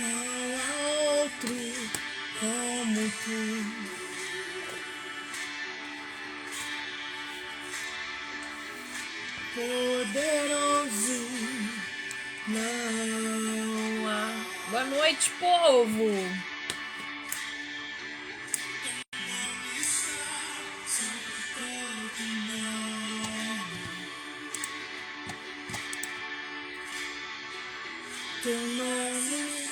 há outro como tu. Poderoso não há. Boa noite, povo! Teu nome.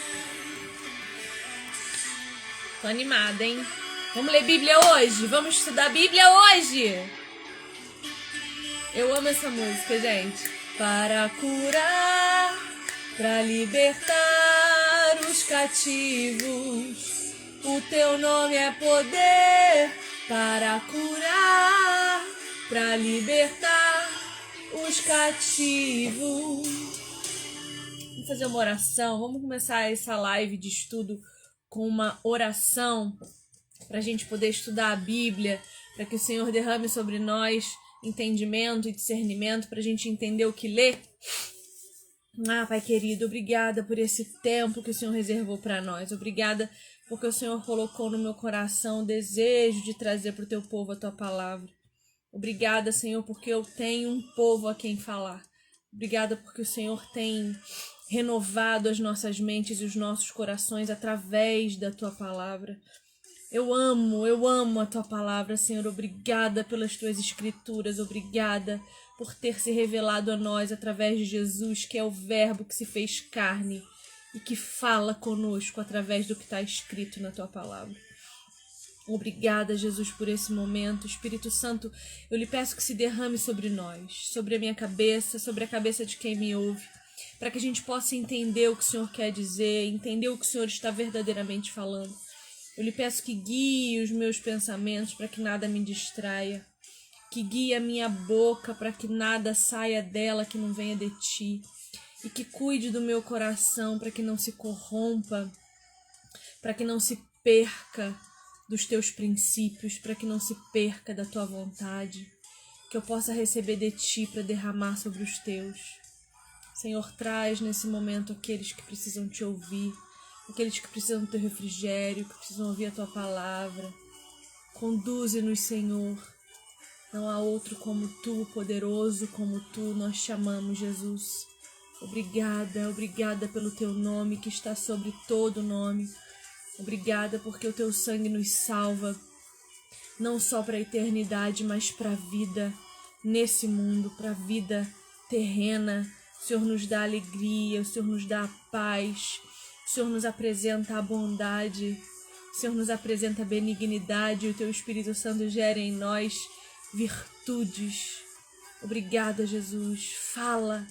Tô animada, hein? Vamos ler Bíblia hoje? Vamos estudar a Bíblia hoje? Eu amo essa música, gente. Para curar, para libertar os cativos, o teu nome é poder. Para curar, para libertar os cativos. Vamos fazer uma oração. Vamos começar essa live de estudo com uma oração para a gente poder estudar a Bíblia, para que o Senhor derrame sobre nós entendimento e discernimento para a gente entender o que ler. Pai querido, obrigada por esse tempo que o Senhor reservou para nós. Obrigada porque o Senhor colocou no meu coração o desejo de trazer para o teu povo a tua palavra. Obrigada, Senhor, porque eu tenho um povo a quem falar. Obrigada porque o Senhor tem renovado as nossas mentes e os nossos corações através da tua palavra. Eu amo a tua palavra, Senhor. Obrigada pelas tuas escrituras. Obrigada por ter se revelado a nós através de Jesus, que é o verbo que se fez carne e que fala conosco através do que está escrito na tua palavra. Obrigada, Jesus, por esse momento. Espírito Santo, eu lhe peço que se derrame sobre nós, sobre a minha cabeça, sobre a cabeça de quem me ouve, para que a gente possa entender o que o Senhor quer dizer, entender o que o Senhor está verdadeiramente falando. Eu lhe peço que guie os meus pensamentos para que nada me distraia, que guie a minha boca para que nada saia dela que não venha de ti, e que cuide do meu coração para que não se corrompa, para que não se perca dos teus princípios, para que não se perca da tua vontade, que eu possa receber de ti para derramar sobre os teus. Senhor, traz nesse momento aqueles que precisam te ouvir, aqueles que precisam do teu refrigério, que precisam ouvir a tua palavra. Conduze-nos, Senhor. Não há outro como tu, poderoso como tu, nós te amamos, Jesus. Obrigada pelo teu nome que está sobre todo nome. Obrigada porque o teu sangue nos salva, não só para a eternidade, mas para a vida nesse mundo, para a vida terrena. O Senhor nos dá alegria, o Senhor nos dá a paz, o Senhor nos apresenta a bondade, o Senhor nos apresenta a benignidade, o teu Espírito Santo gera em nós virtudes. Obrigada, Jesus. Fala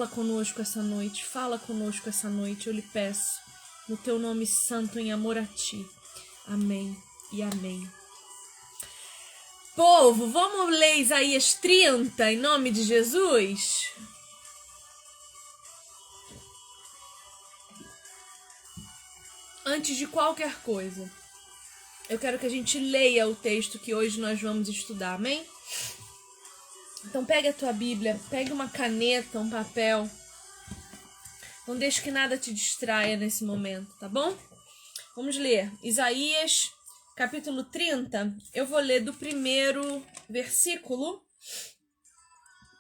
conosco essa noite, eu lhe peço, no teu nome santo, em amor a ti. Amém e amém. Povo, vamos ler Isaías 30 em nome de Jesus? Antes de qualquer coisa, eu quero que a gente leia o texto que hoje nós vamos estudar, amém? Então pega a tua Bíblia, pegue uma caneta, um papel. Não deixe que nada te distraia nesse momento, tá bom? Vamos ler Isaías, capítulo 30. Eu vou ler do primeiro versículo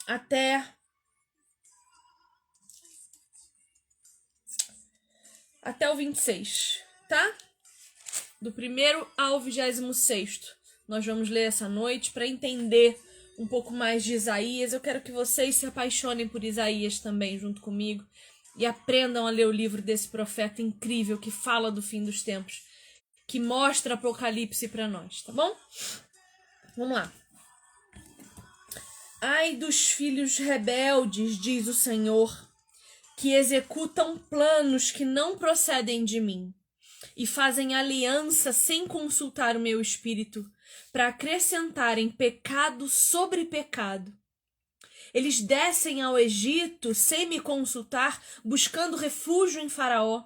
até o 26, tá? Do 1º ao 26º. Nós vamos ler essa noite para entender um pouco mais de Isaías. Eu quero que vocês se apaixonem por Isaías também junto comigo e aprendam a ler o livro desse profeta incrível que fala do fim dos tempos, que mostra Apocalipse para nós, tá bom? Vamos lá. Ai dos filhos rebeldes, diz o Senhor, que executam planos que não procedem de mim e fazem aliança sem consultar o meu espírito, para acrescentarem pecado sobre pecado. Eles descem ao Egito sem me consultar, buscando refúgio em Faraó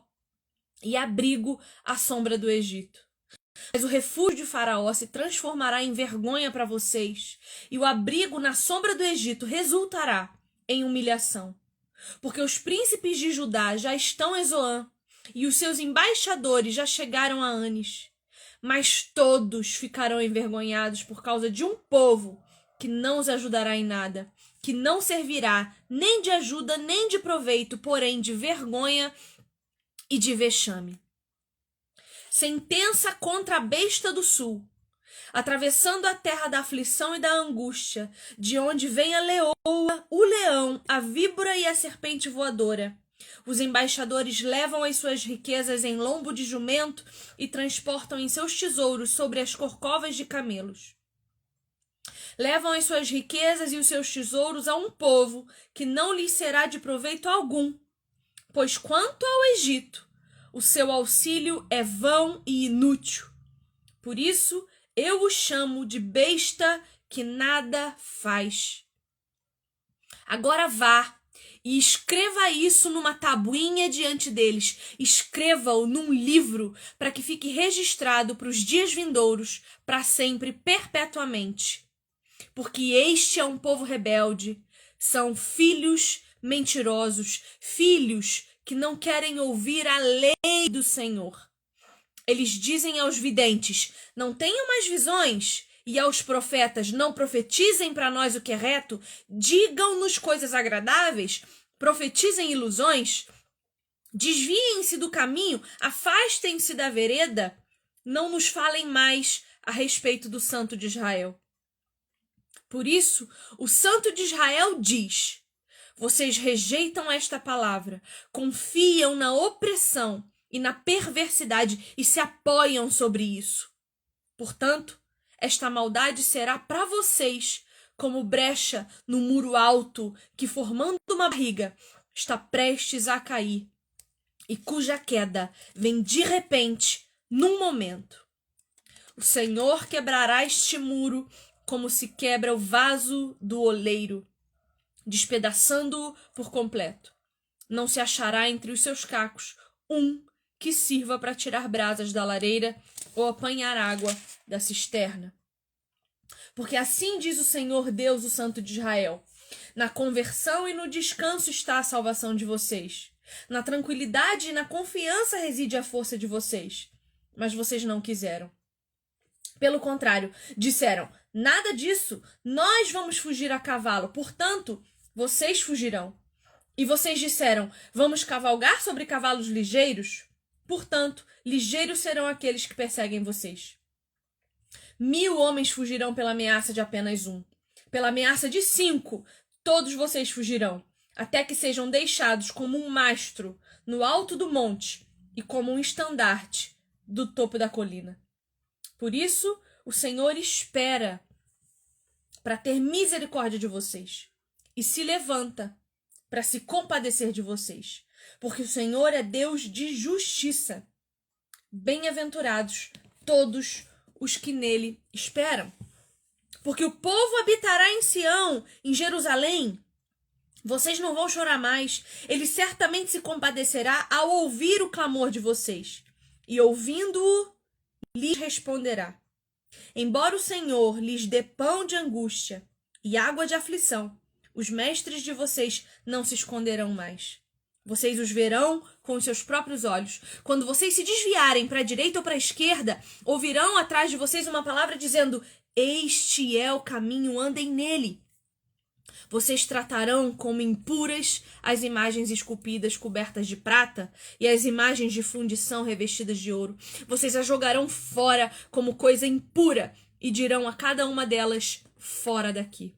e abrigo à sombra do Egito. Mas o refúgio de Faraó se transformará em vergonha para vocês, e o abrigo na sombra do Egito resultará em humilhação. Porque os príncipes de Judá já estão em Zoan, e os seus embaixadores já chegaram a Anis. Mas todos ficarão envergonhados por causa de um povo que não os ajudará em nada, que não servirá nem de ajuda nem de proveito, porém de vergonha e de vexame. Sentença contra a besta do sul, atravessando a terra da aflição e da angústia, de onde vem a leoa, o leão, a víbora e a serpente voadora. Os embaixadores levam as suas riquezas em lombo de jumento e transportam em seus tesouros sobre as corcovas de camelos. Levam as suas riquezas e os seus tesouros a um povo que não lhes será de proveito algum, pois quanto ao Egito, o seu auxílio é vão e inútil. Por isso, eu o chamo de besta que nada faz. Agora vá e escreva isso numa tabuinha diante deles. Escreva-o num livro para que fique registrado para os dias vindouros, para sempre, perpetuamente. Porque este é um povo rebelde, são filhos mentirosos, filhos que não querem ouvir a lei do Senhor. Eles dizem aos videntes, não tenham mais visões, e aos profetas, não profetizem para nós o que é reto, digam-nos coisas agradáveis, profetizem ilusões, desviem-se do caminho, afastem-se da vereda, não nos falem mais a respeito do Santo de Israel. Por isso, o Santo de Israel diz, vocês rejeitam esta palavra, confiam na opressão e na perversidade e se apoiam sobre isso. Portanto, esta maldade será para vocês como brecha no muro alto que, formando uma barriga, está prestes a cair e cuja queda vem de repente, num momento. O Senhor quebrará este muro como se quebra o vaso do oleiro, despedaçando-o por completo. Não se achará entre os seus cacos um que sirva para tirar brasas da lareira ou apanhar água da cisterna. Porque assim diz o Senhor Deus, o Santo de Israel, na conversão e no descanso está a salvação de vocês. Na tranquilidade e na confiança reside a força de vocês. Mas vocês não quiseram. Pelo contrário, disseram, nada disso, nós vamos fugir a cavalo, portanto, vocês fugirão. E vocês disseram, vamos cavalgar sobre cavalos ligeiros? Portanto, ligeiros serão aqueles que perseguem vocês. 1000 homens fugirão pela ameaça de apenas um. Pela ameaça de 5, todos vocês fugirão, até que sejam deixados como um mastro no alto do monte e como um estandarte do topo da colina. Por isso, o Senhor espera para ter misericórdia de vocês e se levanta para se compadecer de vocês, porque o Senhor é Deus de justiça. Bem-aventurados todos os que nele esperam. Porque o povo habitará em Sião, em Jerusalém. Vocês não vão chorar mais. Ele certamente se compadecerá ao ouvir o clamor de vocês. E ouvindo-o, lhes responderá. Embora o Senhor lhes dê pão de angústia e água de aflição, os mestres de vocês não se esconderão mais. Vocês os verão com os seus próprios olhos. Quando vocês se desviarem para a direita ou para a esquerda, ouvirão atrás de vocês uma palavra dizendo, este é o caminho, andem nele. Vocês tratarão como impuras as imagens esculpidas cobertas de prata e as imagens de fundição revestidas de ouro. Vocês as jogarão fora como coisa impura e dirão a cada uma delas, fora daqui.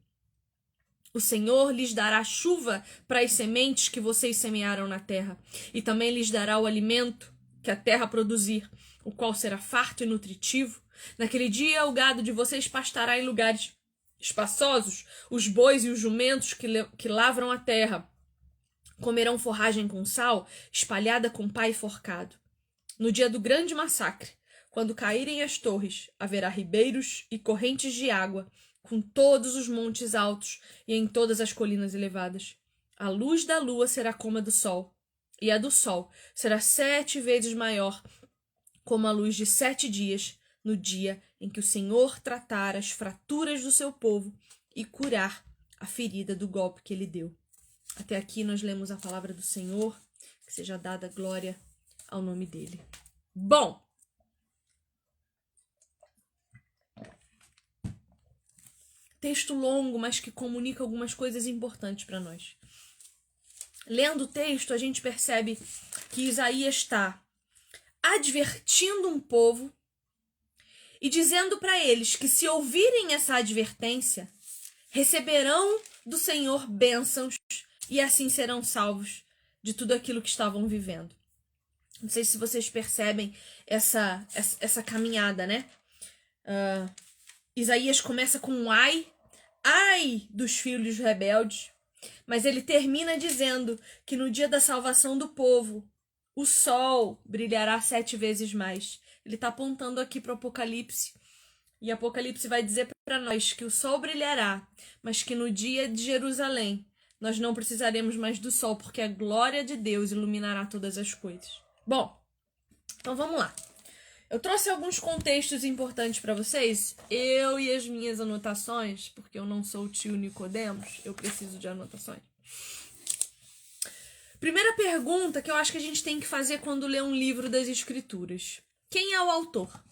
O Senhor lhes dará chuva para as sementes que vocês semearam na terra, e também lhes dará o alimento que a terra produzir, o qual será farto e nutritivo. Naquele dia o gado de vocês pastará em lugares espaçosos, os bois e os jumentos que lavram a terra comerão forragem com sal, espalhada com pá e forcado. No dia do grande massacre, quando caírem as torres, haverá ribeiros e correntes de água, com todos os montes altos e em todas as colinas elevadas. A luz da lua será como a do sol, e a do sol será 7 vezes maior, como a luz de 7 dias, no dia em que o Senhor tratar as fraturas do seu povo e curar a ferida do golpe que ele deu. Até aqui nós lemos a palavra do Senhor, que seja dada glória ao nome dele. Bom, texto longo, mas que comunica algumas coisas importantes para nós. Lendo o texto, a gente percebe que Isaías está advertindo um povo e dizendo para eles que, se ouvirem essa advertência, receberão do Senhor bênçãos e assim serão salvos de tudo aquilo que estavam vivendo. Não sei se vocês percebem essa caminhada, né? Isaías começa com um ai dos filhos rebeldes, mas ele termina dizendo que no dia da salvação do povo, o sol brilhará 7 vezes mais. Ele está apontando aqui para o Apocalipse, e Apocalipse vai dizer para nós que o sol brilhará, mas que no dia de Jerusalém nós não precisaremos mais do sol, porque a glória de Deus iluminará todas as coisas. Bom, então vamos lá. Eu trouxe alguns contextos importantes para vocês, eu e as minhas anotações, porque eu não sou o tio Nicodemos, eu preciso de anotações. Primeira pergunta que eu acho que a gente tem que fazer quando lê um livro das Escrituras: quem é o autor?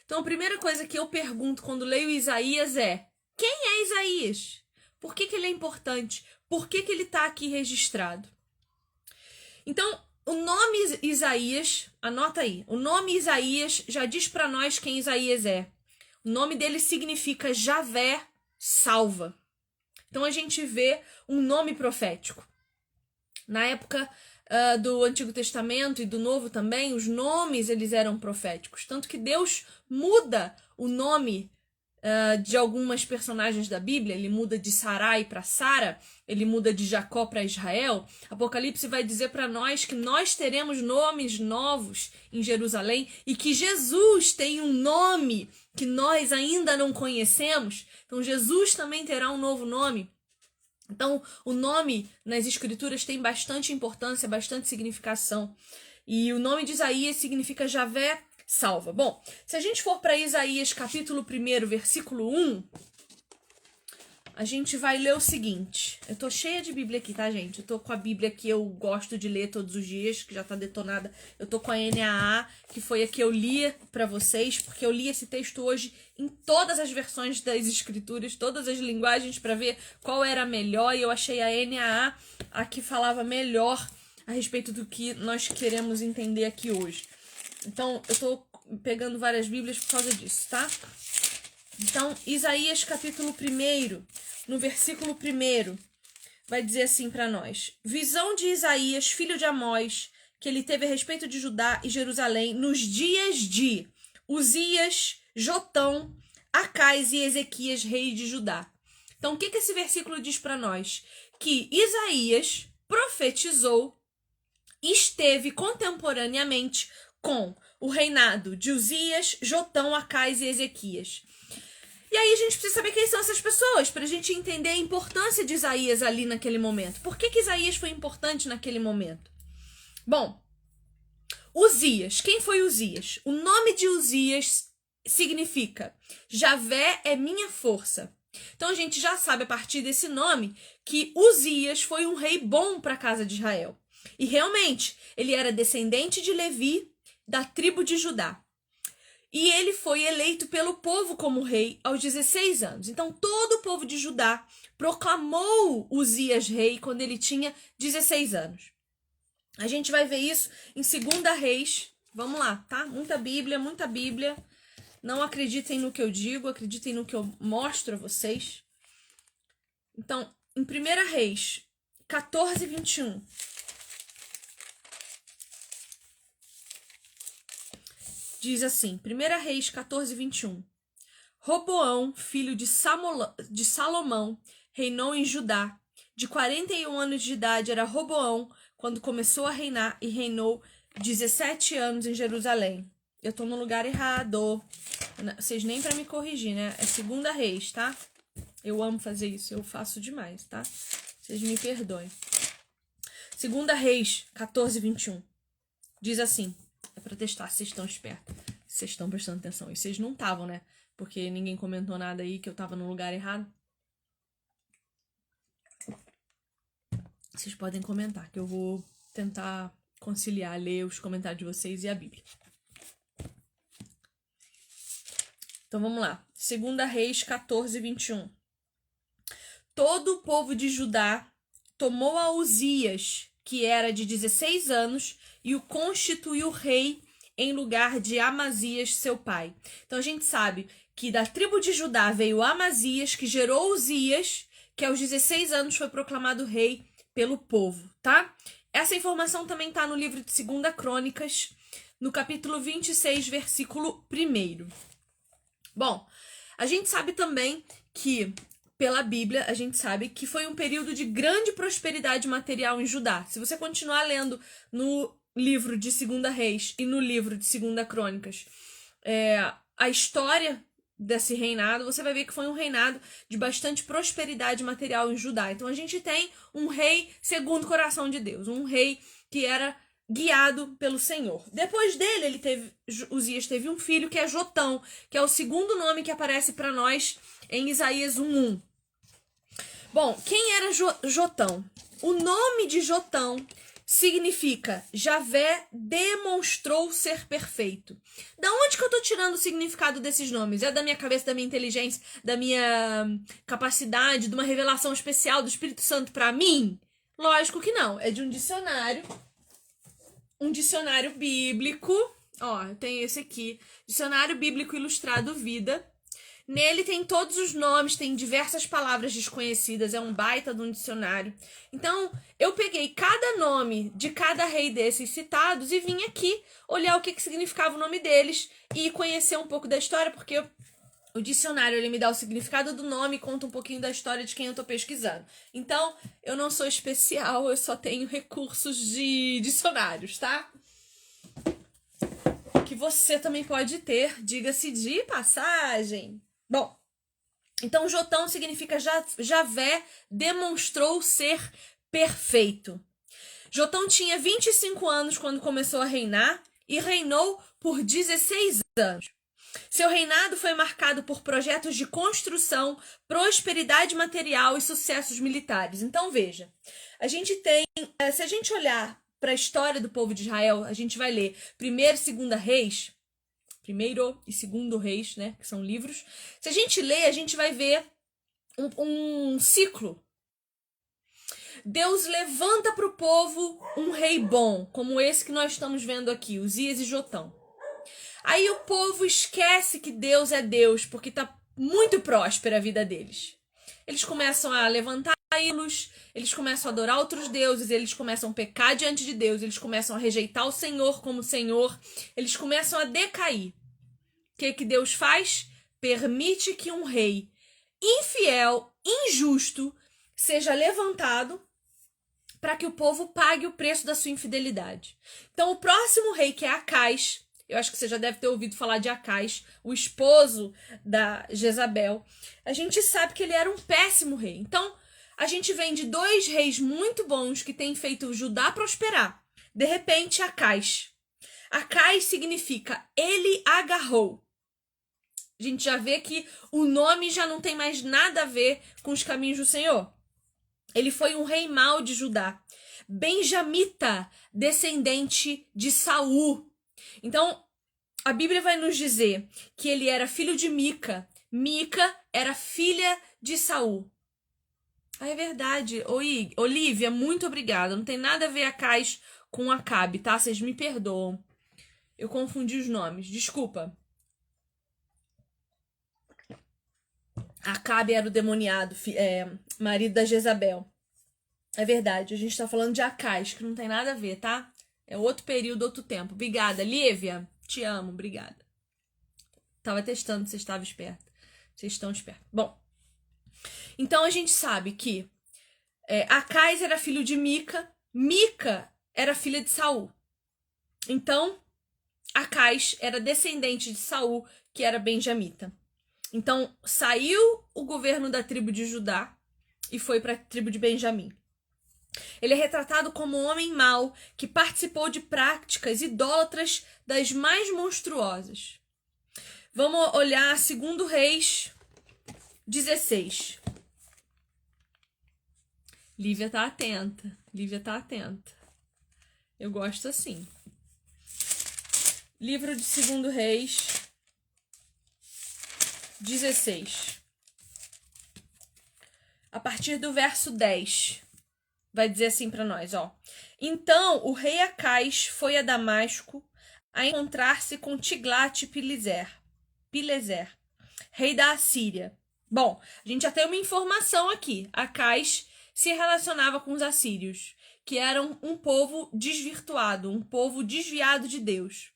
Então, a primeira coisa que eu pergunto quando leio Isaías é: quem é Isaías? Por que ele é importante? Por que ele está aqui registrado? Então, o nome Isaías, anota aí, o nome Isaías já diz para nós quem Isaías é. O nome dele significa Javé salva. Então, a gente vê um nome profético. Na época do Antigo Testamento e do Novo também, os nomes eles eram proféticos. Tanto que Deus muda o nome de algumas personagens da Bíblia. Ele muda de Sarai para Sara, ele muda de Jacó para Israel. Apocalipse vai dizer para nós que nós teremos nomes novos em Jerusalém e que Jesus tem um nome que nós ainda não conhecemos. Então Jesus também terá um novo nome. Então, o nome nas Escrituras tem bastante importância, bastante significação. E o nome de Isaías significa Javé salva. Bom, se a gente for para Isaías capítulo 1, versículo 1, a gente vai ler o seguinte. Eu tô cheia de Bíblia aqui, tá, gente? Eu tô com a Bíblia que eu gosto de ler todos os dias, que já tá detonada. Eu tô com a NAA, que foi a que eu li pra vocês, porque eu li esse texto hoje em todas as versões das Escrituras, todas as linguagens, pra ver qual era a melhor, e eu achei a NAA a que falava melhor a respeito do que nós queremos entender aqui hoje. Então, eu tô pegando várias Bíblias por causa disso, tá? Então, Isaías capítulo 1, no versículo 1, vai dizer assim para nós: visão de Isaías, filho de Amós, que ele teve a respeito de Judá e Jerusalém nos dias de Uzias, Jotão, Acais e Ezequias, rei de Judá. Então, o que esse versículo diz para nós? Que Isaías profetizou, esteve contemporaneamente com o reinado de Uzias, Jotão, Acais e Ezequias. E aí a gente precisa saber quem são essas pessoas, para a gente entender a importância de Isaías ali naquele momento. Por que Isaías foi importante naquele momento? Bom, Uzias. Quem foi Uzias? O nome de Uzias significa Javé é minha força. Então a gente já sabe a partir desse nome que Uzias foi um rei bom para a casa de Israel. E realmente, ele era descendente de Levi, da tribo de Judá. E ele foi eleito pelo povo como rei aos 16 anos. Então, todo o povo de Judá proclamou Uzias rei quando ele tinha 16 anos. A gente vai ver isso em 2 Reis. Vamos lá, tá? Muita Bíblia, muita Bíblia. Não acreditem no que eu digo, acreditem no que eu mostro a vocês. Então, em 1 Reis 14, 21... diz assim, 1 Reis 14, 21. Roboão, filho de Salomão, reinou em Judá. De 41 anos de idade era Roboão quando começou a reinar e reinou 17 anos em Jerusalém. Eu tô no lugar errado. Vocês nem pra me corrigir, né? É 2 Reis, tá? Eu amo fazer isso, eu faço demais, tá? Vocês me perdoem. 2 Reis 14, 21. Diz assim. É pra testar se vocês estão espertos, se vocês estão prestando atenção. E vocês não estavam, né? Porque ninguém comentou nada aí que eu tava no lugar errado. Vocês podem comentar, que eu vou tentar conciliar, ler os comentários de vocês e a Bíblia. Então vamos lá. 2 Reis 14, 21. Todo o povo de Judá tomou a Uzias, que era de 16 anos, e o constituiu rei em lugar de Amazias, seu pai. Então a gente sabe que da tribo de Judá veio Amazias, que gerou Uzias, que aos 16 anos foi proclamado rei pelo povo, tá? Essa informação também está no livro de 2 Crônicas, no capítulo 26, versículo 1. Bom, a gente sabe também que, pela Bíblia, a gente sabe que foi um período de grande prosperidade material em Judá. Se você continuar lendo no livro de 2 Reis e no livro de 2 Crônicas, a história desse reinado, você vai ver que foi um reinado de bastante prosperidade material em Judá. Então a gente tem um rei segundo o coração de Deus, um rei que era guiado pelo Senhor. Depois dele, Uzias teve um filho que é Jotão, que é o segundo nome que aparece para nós em Isaías 1:1. Bom, quem era Jotão? O nome de Jotão significa Javé demonstrou ser perfeito. Da onde que eu tô tirando o significado desses nomes? É da minha cabeça, da minha inteligência, da minha capacidade, de uma revelação especial do Espírito Santo para mim? Lógico que não. É de um dicionário bíblico. Ó, tem esse aqui. Dicionário Bíblico Ilustrado Vida. Nele tem todos os nomes, tem diversas palavras desconhecidas, é um baita de um dicionário. Então, eu peguei cada nome de cada rei desses citados e vim aqui olhar o que significava o nome deles e conhecer um pouco da história, porque o dicionário ele me dá o significado do nome e conta um pouquinho da história de quem eu tô pesquisando. Então, eu não sou especial, eu só tenho recursos de dicionários, tá? Que você também pode ter, diga-se de passagem. Bom, então Jotão significa Javé demonstrou ser perfeito. Jotão tinha 25 anos quando começou a reinar e reinou por 16 anos. Seu reinado foi marcado por projetos de construção, prosperidade material e sucessos militares. Então veja, a gente tem, se a gente olhar para a história do povo de Israel, a gente vai ler 1º e 2 Reis, 1º e 2 Reis, né, que são livros. Se a gente ler, a gente vai ver um ciclo. Deus levanta para o povo um rei bom, como esse que nós estamos vendo aqui, Uzias e Jotão. Aí o povo esquece que Deus é Deus, porque está muito próspera a vida deles. Eles começam a levantar ídolos, eles começam a adorar outros deuses, eles começam a pecar diante de Deus, eles começam a rejeitar o Senhor como Senhor, eles começam a decair. O que Deus faz? Permite que um rei infiel, injusto, seja levantado para que o povo pague o preço da sua infidelidade. Então o próximo rei, que é Acais, eu acho que você já deve ter ouvido falar de Acais, o esposo da Jezabel. A gente sabe que ele era um péssimo rei. Então, a gente vem de 2 reis muito bons que têm feito Judá prosperar. De repente, Acais. Acais significa ele agarrou. A gente já vê que o nome já não tem mais nada a ver com os caminhos do Senhor. Ele foi um rei mau de Judá. Benjamita, descendente de Saul. Então, a Bíblia vai nos dizer que ele era filho de Mica. Mica era filha de Saul. Ah, é verdade. Oi, Olivia, muito obrigada. Não tem nada a ver Acais com Acabe, tá? Vocês me perdoam. Eu confundi os nomes. Desculpa. Acabe era o demoniado, marido da Jezabel. É verdade, a gente tá falando de Acais, que não tem nada a ver, tá? É outro período, outro tempo. Obrigada, Lívia. Te amo, obrigada. Tava testando se você estava esperta. Vocês estão espertos. Bom, então a gente sabe que Acais era filho de Mica. Mica era filha de Saul. Então, Acais era descendente de Saul, que era benjamita. Então, saiu o governo da tribo de Judá e foi para a tribo de Benjamim. Ele é retratado como um homem mau que participou de práticas idólatras das mais monstruosas. Vamos olhar 2 Reis 16. Lívia tá atenta. Eu gosto assim. Livro de 2 Reis 16. A partir do verso 10. Vai dizer assim para nós, ó. Então o rei Acais foi a Damasco a encontrar-se com Tiglat-Pileser, rei da Assíria. Bom, a gente já tem uma informação aqui. Acais se relacionava com os assírios, que eram um povo desvirtuado, um povo desviado de Deus.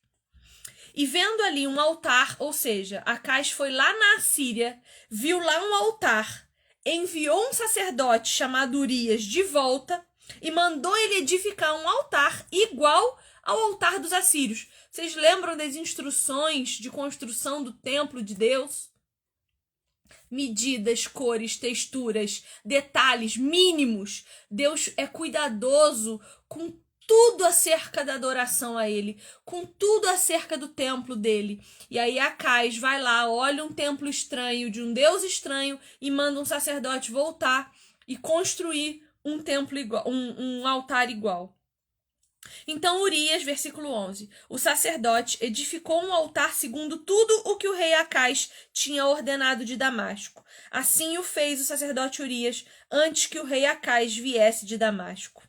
E vendo ali um altar, ou seja, Acais foi lá na Assíria, viu lá um altar, enviou um sacerdote chamado Urias de volta e mandou ele edificar um altar igual ao altar dos assírios. Vocês lembram das instruções de construção do templo de Deus? Medidas, cores, texturas, detalhes mínimos. Deus é cuidadoso com tudo acerca da adoração a ele, com tudo acerca do templo dele. E aí Acais vai lá, olha um templo estranho, de um Deus estranho, e manda um sacerdote voltar e construir um templo igual, um altar igual. Então Urias, versículo 11, o sacerdote edificou um altar segundo tudo o que o rei Acais tinha ordenado de Damasco. Assim o fez o sacerdote Urias, antes que o rei Acais viesse de Damasco.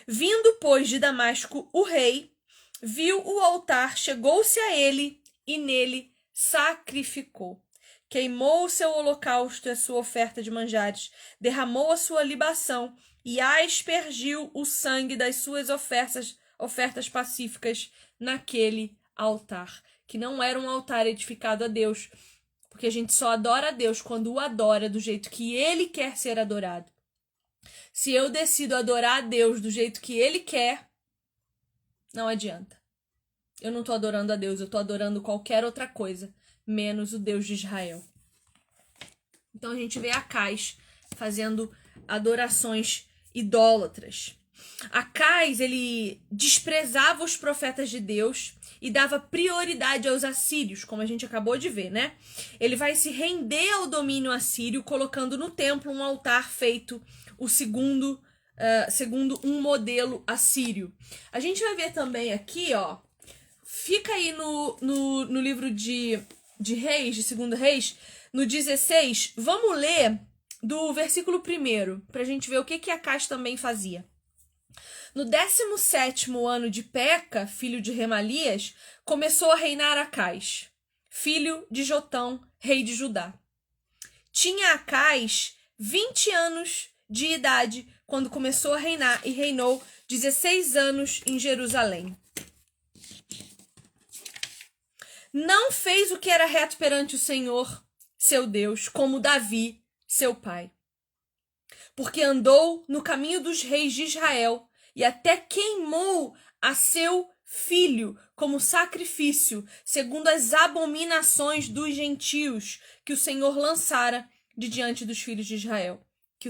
Vindo, pois, de Damasco, o rei viu o altar, chegou-se a ele e nele sacrificou. Queimou o seu holocausto e a sua oferta de manjares, derramou a sua libação e aspergiu o sangue das suas ofertas pacíficas naquele altar, que não era um altar edificado a Deus, porque a gente só adora a Deus quando o adora do jeito que ele quer ser adorado. Se eu decido adorar a Deus do jeito que ele quer, não adianta. Eu não estou adorando a Deus, eu estou adorando qualquer outra coisa, menos o Deus de Israel. Então a gente vê Acais fazendo adorações idólatras. Acais, ele desprezava os profetas de Deus e dava prioridade aos assírios, como a gente acabou de ver, né? Ele vai se render ao domínio assírio, colocando no templo um altar feito segundo um modelo assírio. A gente vai ver também aqui, ó, fica aí no livro de Reis, de 2 Reis, no 16, vamos ler do versículo 1, pra gente ver o que Acais também fazia. No 17º ano de Peca, filho de Remalias, começou a reinar Acais, filho de Jotão, rei de Judá. Tinha Acais 20 anos de idade quando começou a reinar e reinou 16 anos em Jerusalém. Não fez o que era reto perante o Senhor, seu Deus, como Davi, seu pai. Porque andou no caminho dos reis de Israel e até queimou a seu filho como sacrifício, segundo as abominações dos gentios que o Senhor lançara de diante dos filhos de Israel. Que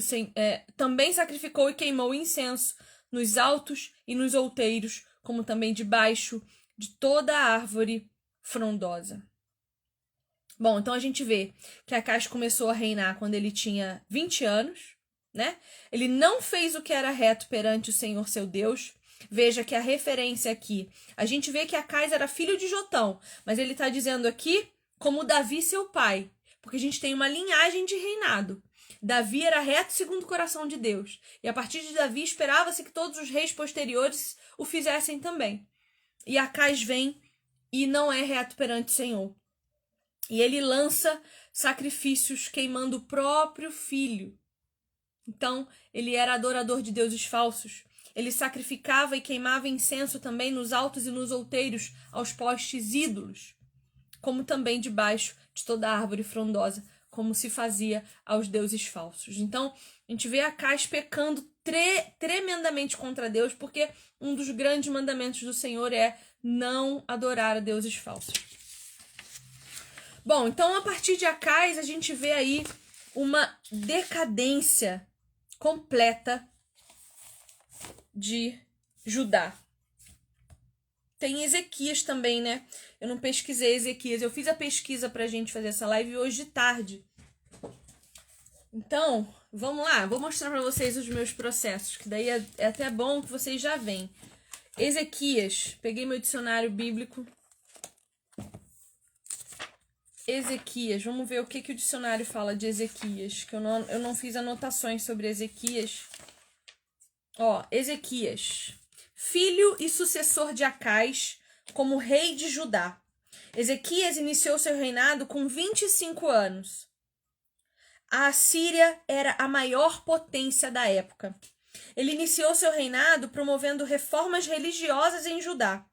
também sacrificou e queimou incenso nos altos e nos outeiros, como também debaixo de toda a árvore frondosa. Bom, então a gente vê que Acais começou a reinar quando ele tinha 20 anos, né? Ele não fez o que era reto perante o Senhor seu Deus. Veja que a referência aqui, a gente vê que Acais era filho de Jotão, mas ele está dizendo aqui como Davi seu pai, porque a gente tem uma linhagem de reinado. Davi era reto segundo o coração de Deus, e a partir de Davi esperava-se que todos os reis posteriores o fizessem também. E Acais vem e não é reto perante o Senhor. E ele lança sacrifícios queimando o próprio filho. Então, ele era adorador de deuses falsos. Ele sacrificava e queimava incenso também nos altos e nos outeiros aos postes ídolos, como também debaixo de toda árvore frondosa, como se fazia aos deuses falsos. Então, a gente vê Acais pecando tremendamente contra Deus, porque um dos grandes mandamentos do Senhor é não adorar a deuses falsos. Bom, então a partir de Acais a gente vê aí uma decadência completa de Judá. Tem Ezequias também, né? Eu não pesquisei Ezequias. Eu fiz a pesquisa pra gente fazer essa live hoje de tarde. Então, vamos lá. Vou mostrar pra vocês os meus processos, que daí é até bom que vocês já veem. Ezequias. Peguei meu dicionário bíblico. Ezequias. Vamos ver o que o dicionário fala de Ezequias. Que eu não fiz anotações sobre Ezequias. Ó, Ezequias. Filho e sucessor de Acais como rei de Judá. Ezequias iniciou seu reinado com 25 anos. A Assíria era a maior potência da época. Ele iniciou seu reinado promovendo reformas religiosas em Judá.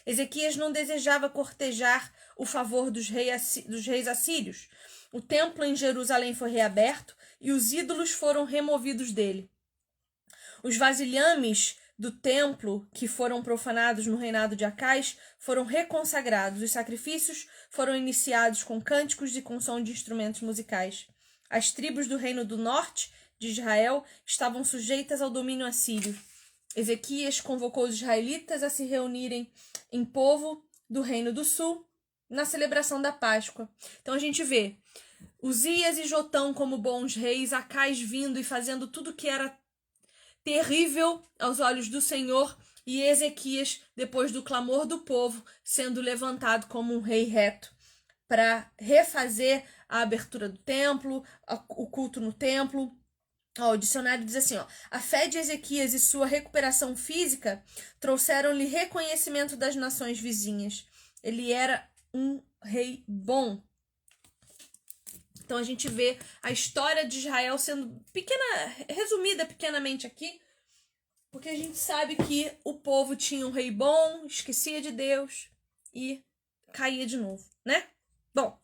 Ezequias não desejava cortejar o favor dos reis assírios. O templo em Jerusalém foi reaberto e os ídolos foram removidos dele. Os vasilhames do templo que foram profanados no reinado de Acais foram reconsagrados. Os sacrifícios foram iniciados com cânticos e com som de instrumentos musicais. As tribos do reino do norte de Israel estavam sujeitas ao domínio assírio. Ezequias convocou os israelitas a se reunirem em povo do reino do sul na celebração da Páscoa. Então a gente vê Uzias e Jotão como bons reis, Acais vindo e fazendo tudo que era terrível aos olhos do Senhor, e Ezequias, depois do clamor do povo, sendo levantado como um rei reto para refazer a abertura do templo, o culto no templo. Ó, o dicionário diz assim, ó, a fé de Ezequias e sua recuperação física trouxeram-lhe reconhecimento das nações vizinhas. Ele era um rei bom. Então a gente vê a história de Israel sendo resumida pequenamente aqui, porque a gente sabe que o povo tinha um rei bom, esquecia de Deus e caía de novo, né? Bom,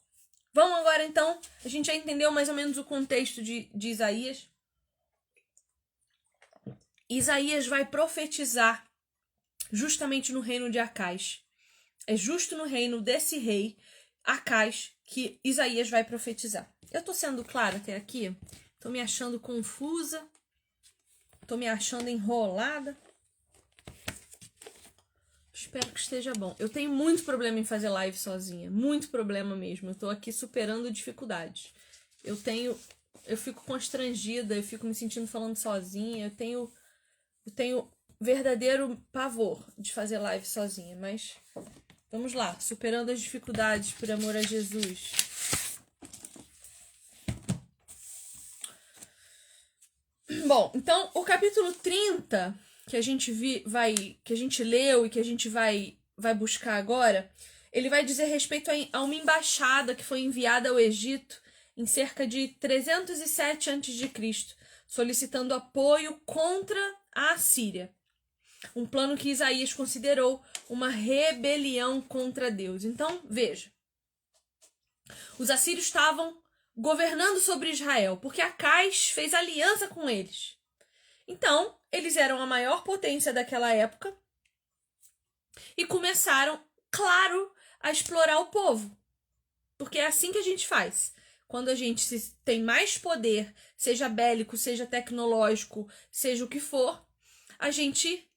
vamos agora então, a gente já entendeu mais ou menos o contexto de Isaías. Isaías vai profetizar justamente no reino de Acais. É justo no reino desse rei, Acais, que Isaías vai profetizar. Eu tô sendo clara até aqui? Tô me achando confusa? Tô me achando enrolada? Espero que esteja bom. Eu tenho muito problema em fazer live sozinha. Muito problema mesmo. Eu tô aqui superando dificuldades. Eu fico constrangida, eu fico me sentindo falando sozinha. Eu tenho verdadeiro pavor de fazer live sozinha, mas vamos lá, superando as dificuldades por amor a Jesus. Bom, então o capítulo 30 que a gente leu e que a gente vai buscar agora, ele vai dizer respeito a uma embaixada que foi enviada ao Egito em cerca de 307 a.C., solicitando apoio contra a Assíria. Um plano que Isaías considerou uma rebelião contra Deus. Então, veja. Os assírios estavam governando sobre Israel, porque Acais fez aliança com eles. Então, eles eram a maior potência daquela época e começaram, claro, a explorar o povo. Porque é assim que a gente faz. Quando a gente tem mais poder, seja bélico, seja tecnológico, seja o que for, a gente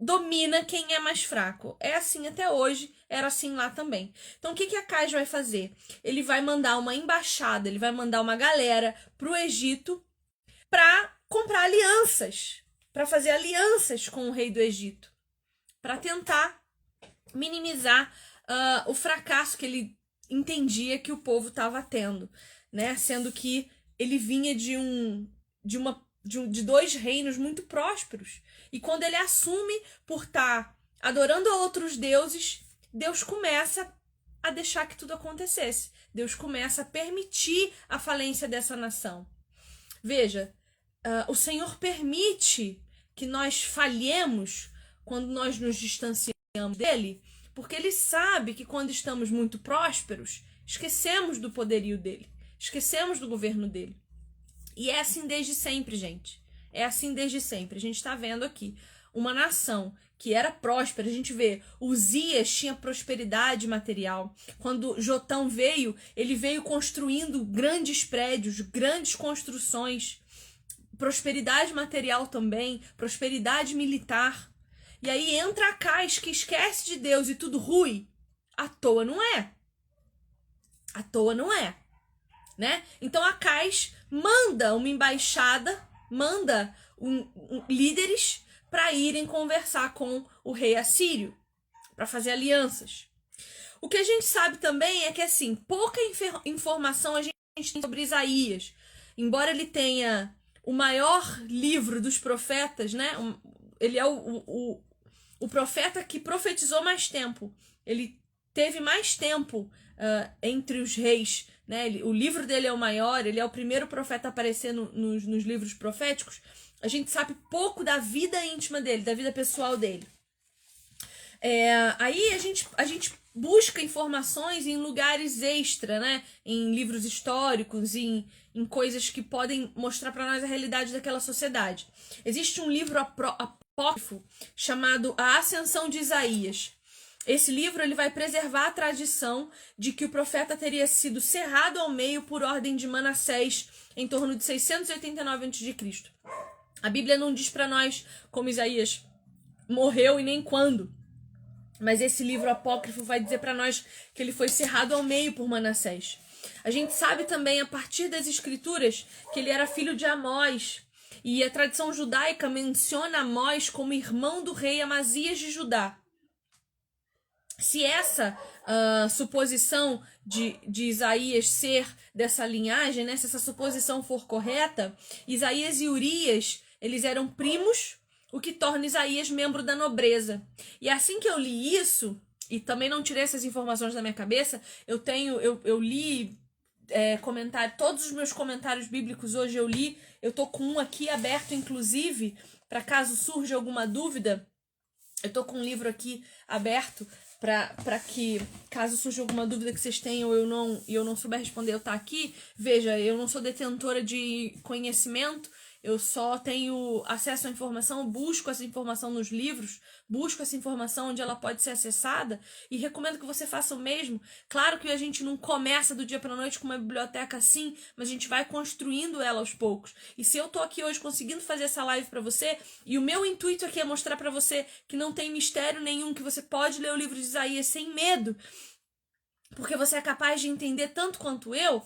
domina quem é mais fraco. É assim até hoje, era assim lá também. Então o que Acais vai fazer? Ele vai mandar uma embaixada, ele vai mandar uma galera pro Egito para comprar alianças, para fazer alianças com o rei do Egito, para tentar minimizar o fracasso que ele entendia que o povo estava tendo, né? Sendo que ele vinha de dois reinos muito prósperos. E quando ele assume por estar adorando a outros deuses, Deus começa a deixar que tudo acontecesse. Deus começa a permitir a falência dessa nação. Veja, o Senhor permite que nós falhemos quando nós nos distanciamos dele, porque ele sabe que quando estamos muito prósperos, esquecemos do poderio dele, esquecemos do governo dele. E é assim desde sempre, gente. É assim desde sempre. A gente está vendo aqui uma nação que era próspera. A gente vê, Uzias tinha prosperidade material. Quando Jotão veio, ele veio construindo grandes prédios, grandes construções. Prosperidade material também, prosperidade militar. E aí entra Acais, que esquece de Deus e tudo ruim. À toa não é. À toa não é. Né? Então Acais manda uma embaixada, manda líderes para irem conversar com o rei assírio, para fazer alianças. O que a gente sabe também é que, assim, pouca informação a gente tem sobre Isaías. Embora ele tenha o maior livro dos profetas, né? Ele é o profeta que profetizou mais tempo. Ele teve mais tempo entre os reis, né? O livro dele é o maior, ele é o primeiro profeta a aparecer nos livros proféticos. A gente sabe pouco da vida íntima dele, da vida pessoal dele. Aí a gente busca informações em lugares extra, né? Em livros históricos, em coisas que podem mostrar para nós a realidade daquela sociedade. Existe um livro apócrifo chamado A Ascensão de Isaías. Esse livro ele vai preservar a tradição de que o profeta teria sido cerrado ao meio por ordem de Manassés em torno de 689 a.C. A Bíblia não diz para nós como Isaías morreu e nem quando. Mas esse livro apócrifo vai dizer para nós que ele foi cerrado ao meio por Manassés. A gente sabe também, a partir das escrituras, que ele era filho de Amós. E a tradição judaica menciona Amós como irmão do rei Amazias de Judá. Se essa suposição de Isaías ser dessa linhagem, né, se essa suposição for correta, Isaías e Urias, eles eram primos, o que torna Isaías membro da nobreza. E assim que eu li isso, e também não tirei essas informações da minha cabeça, eu li comentário, todos os meus comentários bíblicos hoje eu li, eu tô com um aqui aberto, inclusive, para caso surja alguma dúvida, eu tô com um livro aqui aberto para que, caso surja alguma dúvida que vocês tenham e eu não souber responder, eu tá aqui. Veja, eu não sou detentora de conhecimento, eu só tenho acesso à informação, busco essa informação nos livros, busco essa informação onde ela pode ser acessada e recomendo que você faça o mesmo. Claro que a gente não começa do dia para a noite com uma biblioteca assim, mas a gente vai construindo ela aos poucos. E se eu tô aqui hoje conseguindo fazer essa live para você, e o meu intuito aqui é mostrar para você que não tem mistério nenhum, que você pode ler o livro de Isaías sem medo, porque você é capaz de entender tanto quanto eu,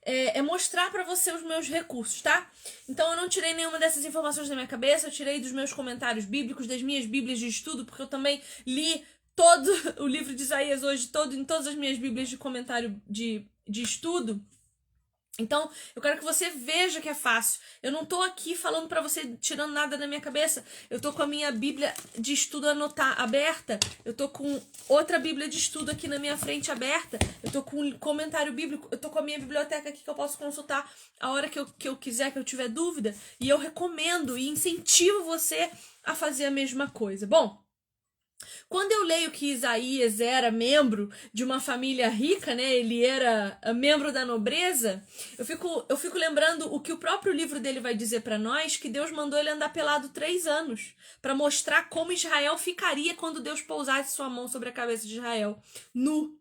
é mostrar para você os meus recursos, tá? Então eu não tirei nenhuma dessas informações da minha cabeça, eu tirei dos meus comentários bíblicos, das minhas bíblias de estudo, porque eu também li todo o livro de Isaías hoje, em todas as minhas bíblias de comentário de estudo. Então, eu quero que você veja que é fácil. Eu não tô aqui falando pra você, tirando nada da minha cabeça. Eu tô com a minha Bíblia de estudo aberta. Eu tô com outra Bíblia de estudo aqui na minha frente aberta. Eu tô com um comentário bíblico. Eu tô com a minha biblioteca aqui que eu posso consultar a hora que eu quiser, que eu tiver dúvida. E eu recomendo e incentivo você a fazer a mesma coisa. Bom, quando eu leio que Isaías era membro de uma família rica, né? Ele era membro da nobreza, eu fico lembrando o que o próprio livro dele vai dizer para nós, que Deus mandou ele andar pelado 3 anos, para mostrar como Israel ficaria quando Deus pousasse sua mão sobre a cabeça de Israel, nu,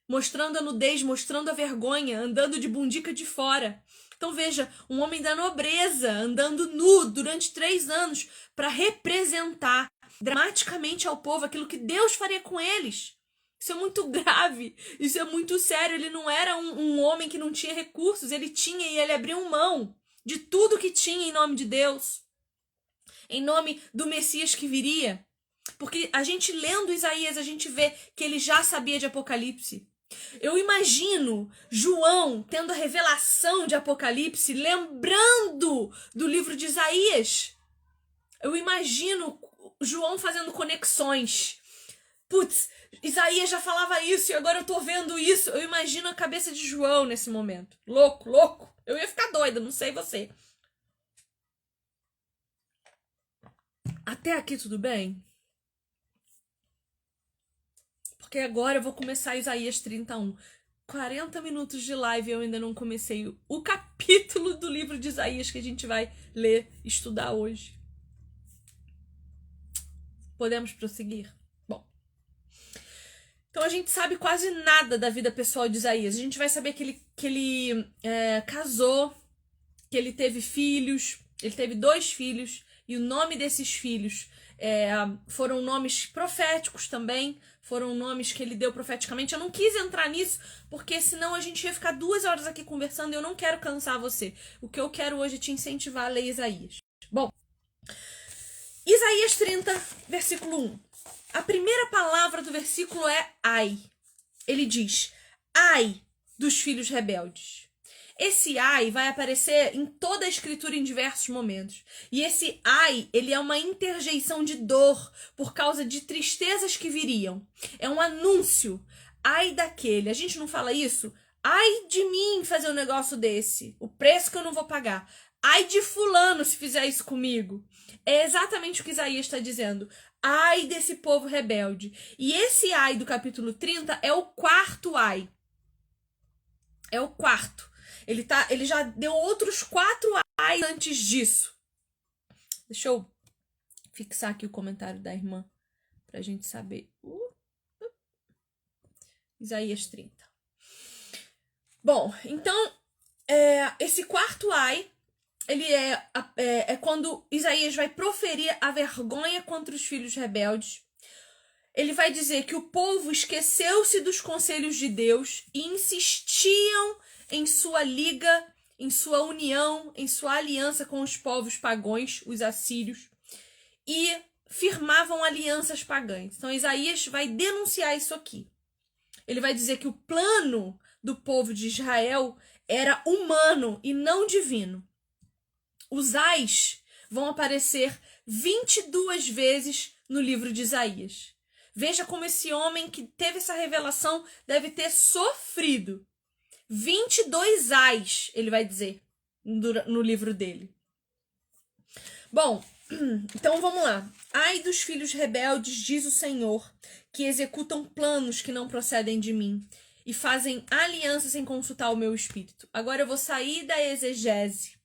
mostrando a nudez, mostrando a vergonha, andando de bundica de fora. Então veja, um homem da nobreza andando nu durante 3 anos para representar dramaticamente ao povo aquilo que Deus faria com eles. Isso é muito grave, isso é muito sério. Ele não era um homem que não tinha recursos, ele tinha e ele abriu mão de tudo que tinha em nome de Deus, em nome do Messias que viria. Porque a gente lendo Isaías, a gente vê que ele já sabia de Apocalipse. Eu imagino João tendo a revelação de Apocalipse, lembrando do livro de Isaías. Eu imagino João fazendo conexões. Putz, Isaías já falava isso e agora eu tô vendo isso. Eu imagino a cabeça de João nesse momento. Louco, louco. Eu ia ficar doida, não sei você. Até aqui tudo bem? Porque agora eu vou começar Isaías 31. 40 minutos de live e eu ainda não comecei o capítulo do livro de Isaías que a gente vai ler, estudar hoje. Podemos prosseguir? Bom. Então a gente sabe quase nada da vida pessoal de Isaías. A gente vai saber que ele casou, que ele teve filhos, ele teve 2 filhos, e o nome desses filhos foram nomes proféticos também, foram nomes que ele deu profeticamente. Eu não quis entrar nisso, porque senão a gente ia ficar 2 horas aqui conversando e eu não quero cansar você. O que eu quero hoje é te incentivar a ler Isaías. Bom, Isaías 30, versículo 1. A primeira palavra do versículo é ai. Ele diz, ai dos filhos rebeldes. Esse ai vai aparecer em toda a escritura em diversos momentos. E esse ai, ele é uma interjeição de dor por causa de tristezas que viriam. É um anúncio. Ai daquele. A gente não fala isso? Ai de mim fazer um negócio desse. O preço que eu não vou pagar. Ai de fulano se fizer isso comigo. É exatamente o que Isaías está dizendo. Ai desse povo rebelde. E esse ai do capítulo 30 é o quarto ai. É o quarto. Ele já deu outros 4 ai antes disso. Deixa eu fixar aqui o comentário da irmã pra gente saber. Isaías 30. Bom, então, esse quarto ai, ele é quando Isaías vai proferir a vergonha contra os filhos rebeldes. Ele vai dizer que o povo esqueceu-se dos conselhos de Deus e insistiam em sua liga, em sua união, em sua aliança com os povos pagãos, os assírios, e firmavam alianças pagãs. Então Isaías vai denunciar isso aqui. Ele vai dizer que o plano do povo de Israel era humano e não divino. Os ais vão aparecer 22 vezes no livro de Isaías. Veja como esse homem que teve essa revelação deve ter sofrido. 22 ais, ele vai dizer no livro dele. Bom, então vamos lá. Ai dos filhos rebeldes, diz o Senhor, que executam planos que não procedem de mim e fazem aliança sem consultar o meu espírito. Agora eu vou sair da exegese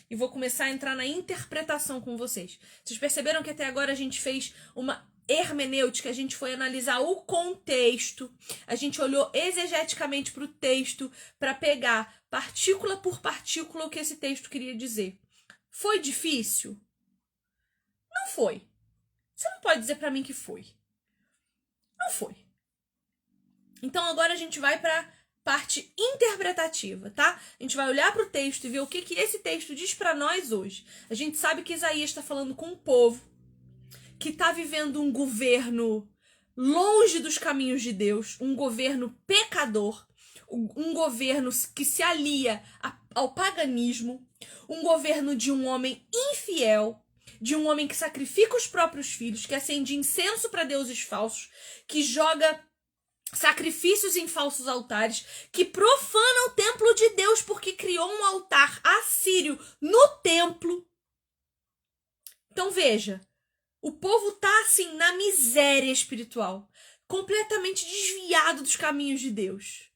e vou começar a entrar na interpretação com vocês. Vocês perceberam que até agora a gente fez uma hermenêutica, a gente foi analisar o contexto, a gente olhou exegeticamente para o texto para pegar partícula por partícula o que esse texto queria dizer. Foi difícil? Não foi. Você não pode dizer para mim que foi. Não foi. Então agora a gente vai para parte interpretativa, tá? A gente vai olhar para o texto e ver o que esse texto diz para nós hoje. A gente sabe que Isaías está falando com um povo que está vivendo um governo longe dos caminhos de Deus, um governo pecador, um governo que se alia ao paganismo, um governo de um homem infiel, de um homem que sacrifica os próprios filhos, que acende incenso para deuses falsos, que joga sacrifícios em falsos altares, que profana o templo de Deus porque criou um altar assírio no templo. Então veja, o povo tá assim na miséria espiritual, completamente desviado dos caminhos de Deus.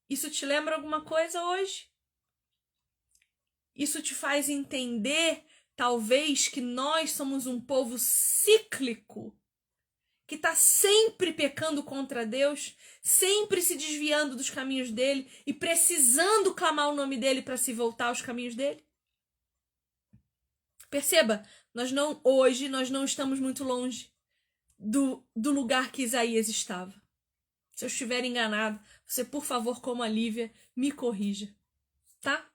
Isso te lembra alguma coisa hoje? Isso te faz entender, talvez, que nós somos um povo cíclico, que está sempre pecando contra Deus, sempre se desviando dos caminhos dele e precisando clamar o nome dele para se voltar aos caminhos dele? Perceba, hoje nós não estamos muito longe do lugar que Isaías estava. Se eu estiver enganado, você, por favor, como a Lívia, me corrija, tá?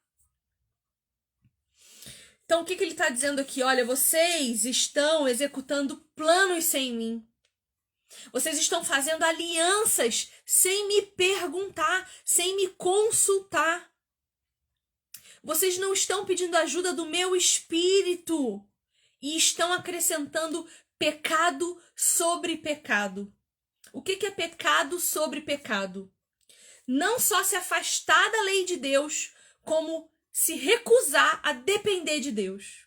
Então, o que ele está dizendo aqui? Olha, vocês estão executando planos sem mim. Vocês estão fazendo alianças sem me perguntar, sem me consultar. Vocês não estão pedindo ajuda do meu espírito e estão acrescentando pecado sobre pecado. O que é pecado sobre pecado? Não só se afastar da lei de Deus, como se recusar a depender de Deus.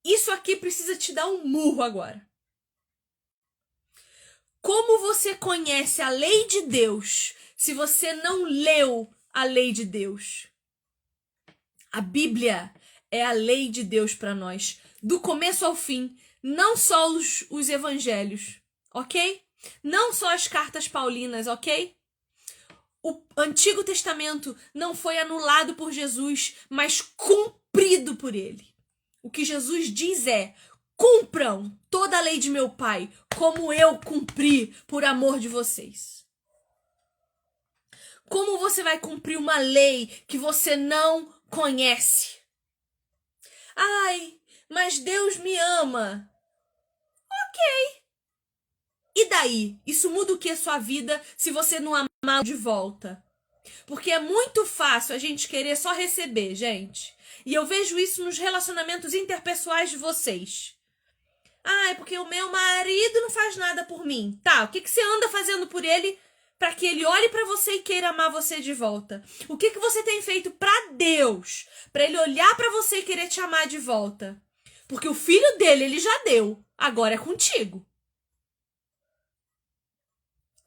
Isso aqui precisa te dar um murro agora. Como você conhece a lei de Deus se você não leu a lei de Deus? A Bíblia é a lei de Deus para nós, do começo ao fim, não só os evangelhos, ok? Não só as cartas paulinas, ok? O Antigo Testamento não foi anulado por Jesus, mas cumprido por ele. O que Jesus diz é: cumpram toda a lei de meu Pai, como eu cumpri por amor de vocês. Como você vai cumprir uma lei que você não conhece? Ai, Mas Deus me ama. Ok. E daí? Isso muda o que a sua vida se você não amar de volta? Porque é muito fácil a gente querer só receber, gente. E eu vejo isso nos relacionamentos interpessoais de vocês. Ah, é porque o meu marido não faz nada por mim. Tá, o que você anda fazendo por ele para que ele olhe para você e queira amar você de volta? O que você tem feito para Deus, para ele olhar para você e querer te amar de volta? Porque o filho dele ele já deu, agora é contigo.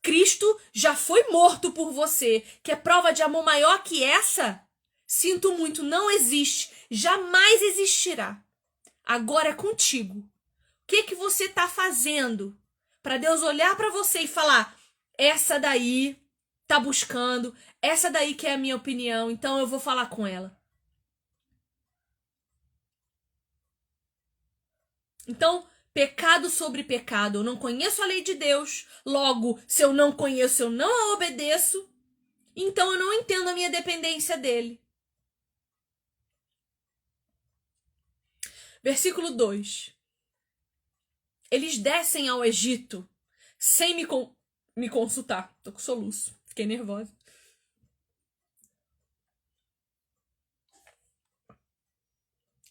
Cristo já foi morto por você. Quer prova de amor maior que essa? Sinto muito, não existe. Jamais existirá. Agora é contigo. O que você está fazendo para Deus olhar para você e falar: essa daí tá buscando, essa daí quer a minha opinião, então eu vou falar com ela. Então, pecado sobre pecado. Eu não conheço a lei de Deus. Logo, se eu não conheço, eu não a obedeço. Então, eu não entendo a minha dependência dele. Versículo 2. Eles descem ao Egito sem me consultar. Tô com soluço. Fiquei nervosa.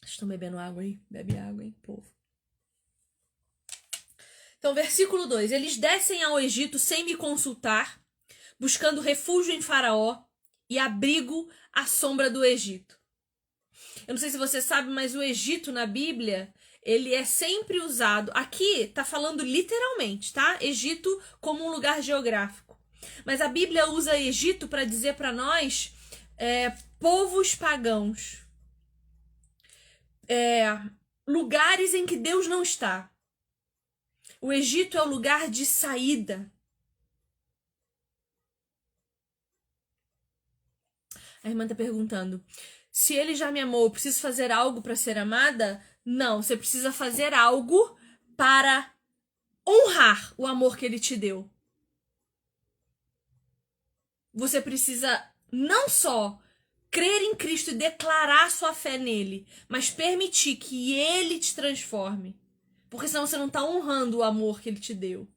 Estão bebendo água aí? Bebe água, hein, povo. Então, versículo 2. Eles descem ao Egito sem me consultar, buscando refúgio em Faraó e abrigo à sombra do Egito. Eu não sei se você sabe, mas o Egito na Bíblia, ele é sempre usado. Aqui tá falando literalmente, tá? Egito como um lugar geográfico. Mas a Bíblia usa Egito para dizer para nós povos pagãos. Lugares em que Deus não está. O Egito é o lugar de saída. A irmã tá perguntando: se ele já me amou, eu preciso fazer algo para ser amada? Não, você precisa fazer algo para honrar o amor que ele te deu. Você precisa não só crer em Cristo e declarar sua fé nele, mas permitir que ele te transforme. Porque senão você não está honrando o amor que ele te deu.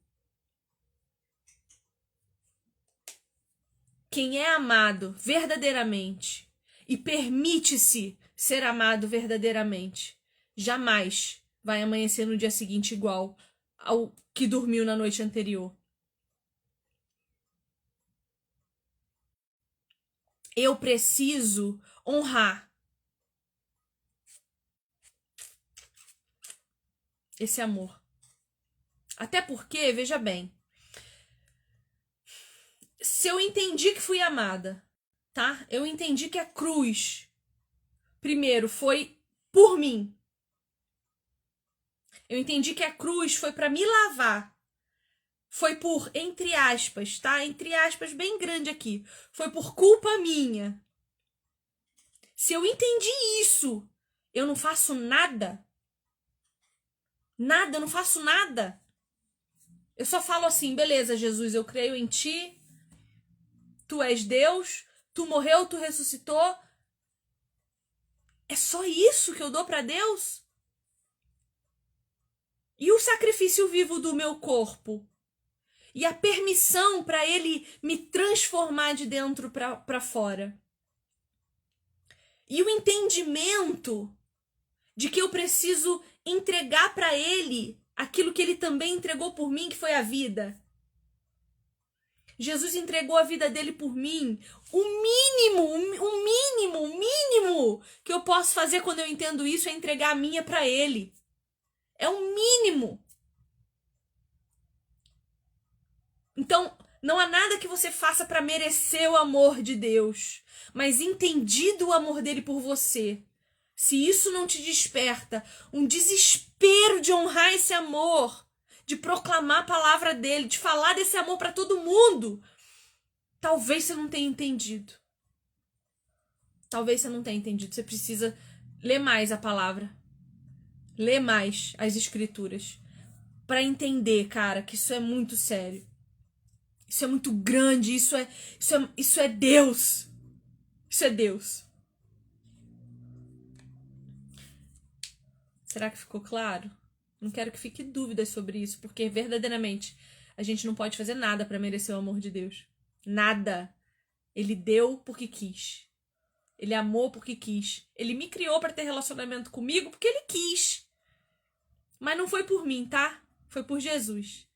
Quem é amado verdadeiramente e permite-se ser amado verdadeiramente, jamais vai amanhecer no dia seguinte igual ao que dormiu na noite anterior. Eu preciso honrar esse amor. Até porque, veja bem, se eu entendi que fui amada, tá? Eu entendi que a cruz, primeiro, foi por mim. Eu entendi que a cruz foi para me lavar. Foi por, entre aspas, tá? Entre aspas, bem grande aqui. Foi por culpa minha. Se eu entendi isso, eu não faço nada. Nada, eu não faço nada. Eu só falo assim: beleza, Jesus, eu creio em ti. Tu és Deus. Tu morreu, tu ressuscitou. É só isso que eu dou para Deus? E o sacrifício vivo do meu corpo? E a permissão para ele me transformar de dentro para fora? E o entendimento de que eu preciso entregar para ele aquilo que ele também entregou por mim, que foi a vida. Jesus entregou a vida dele por mim. O mínimo que eu posso fazer quando eu entendo isso é entregar a minha para ele. É o mínimo. Então, não há nada que você faça para merecer o amor de Deus, mas entendido o amor dele por você, se isso não te desperta um desespero de honrar esse amor, de proclamar a palavra dele, de falar desse amor para todo mundo, talvez você não tenha entendido. Talvez você não tenha entendido. Você precisa ler mais a palavra. Ler mais as escrituras. Para entender, cara, que isso é muito sério. Isso é muito grande. Isso é Deus. Isso é Deus. Será que ficou claro? Não quero que fique dúvidas sobre isso, porque verdadeiramente a gente não pode fazer nada para merecer o amor de Deus. Nada. Ele deu porque quis. Ele amou porque quis. Ele me criou para ter relacionamento comigo porque ele quis. Mas não foi por mim, tá? Foi por Jesus.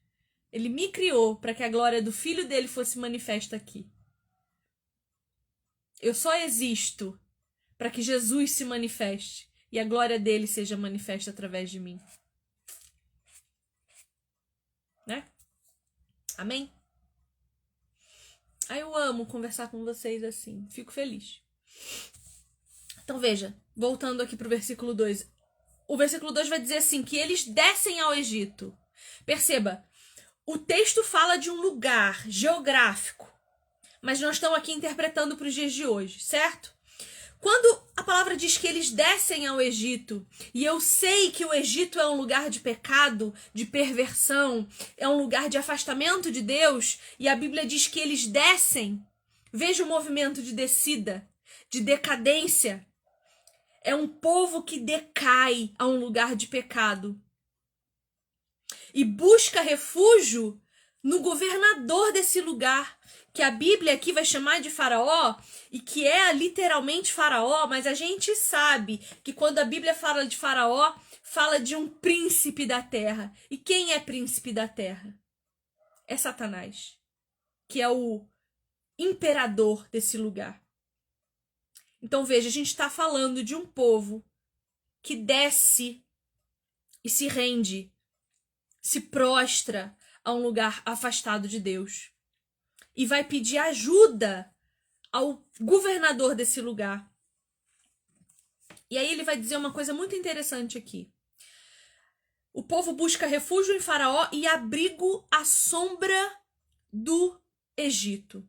Ele me criou para que a glória do Filho dele fosse manifesta aqui. Eu só existo para que Jesus se manifeste e a glória dele seja manifesta através de mim. Né? Amém? Aí eu amo conversar com vocês assim. Fico feliz. Então veja, voltando aqui pro versículo 2. O versículo 2 vai dizer assim, que eles descem ao Egito. Perceba, o texto fala de um lugar geográfico, mas nós estamos aqui interpretando para os dias de hoje, certo? Quando a palavra diz que eles descem ao Egito, e eu sei que o Egito é um lugar de pecado, de perversão, é um lugar de afastamento de Deus, e a Bíblia diz que eles descem, veja o movimento de descida, de decadência. É um povo que decai a um lugar de pecado e busca refúgio no governador desse lugar, que a Bíblia aqui vai chamar de Faraó, e que é literalmente Faraó, mas a gente sabe que quando a Bíblia fala de Faraó, fala de um príncipe da terra. E quem é príncipe da terra? É Satanás, que é o imperador desse lugar. Então veja, a gente está falando de um povo que desce e se rende, se prostra a um lugar afastado de Deus e vai pedir ajuda ao governador desse lugar. E aí ele vai dizer uma coisa muito interessante aqui. O povo busca refúgio em Faraó e abrigo à sombra do Egito.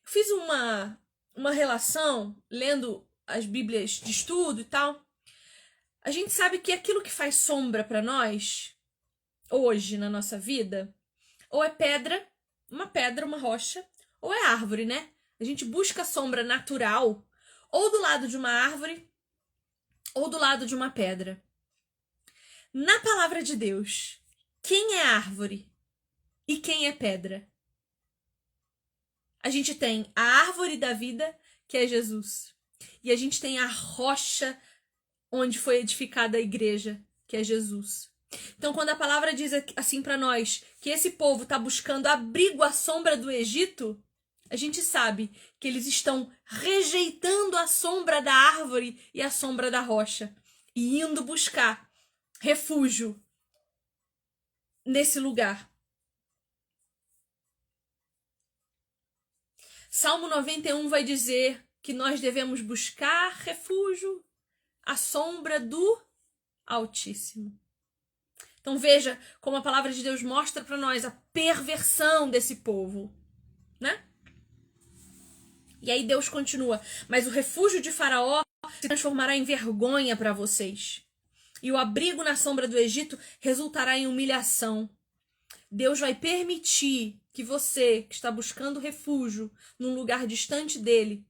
Eu fiz uma relação, lendo as Bíblias de estudo e tal. A gente sabe que aquilo que faz sombra para nós, hoje na nossa vida, ou é pedra, uma rocha, ou é árvore, né? A gente busca a sombra natural, ou do lado de uma árvore, ou do lado de uma pedra. Na palavra de Deus, quem é árvore e quem é pedra? A gente tem a árvore da vida, que é Jesus. E a gente tem a rocha onde foi edificada a igreja, que é Jesus. Então, quando a palavra diz assim para nós, que esse povo está buscando abrigo à sombra do Egito, a gente sabe que eles estão rejeitando a sombra da árvore e a sombra da rocha e indo buscar refúgio nesse lugar. Salmo 91 vai dizer que nós devemos buscar refúgio à sombra do Altíssimo. Então veja como a palavra de Deus mostra para nós a perversão desse povo, né? E aí Deus continua, mas o refúgio de Faraó se transformará em vergonha para vocês. E o abrigo na sombra do Egito resultará em humilhação. Deus vai permitir que você, que está buscando refúgio num lugar distante dele,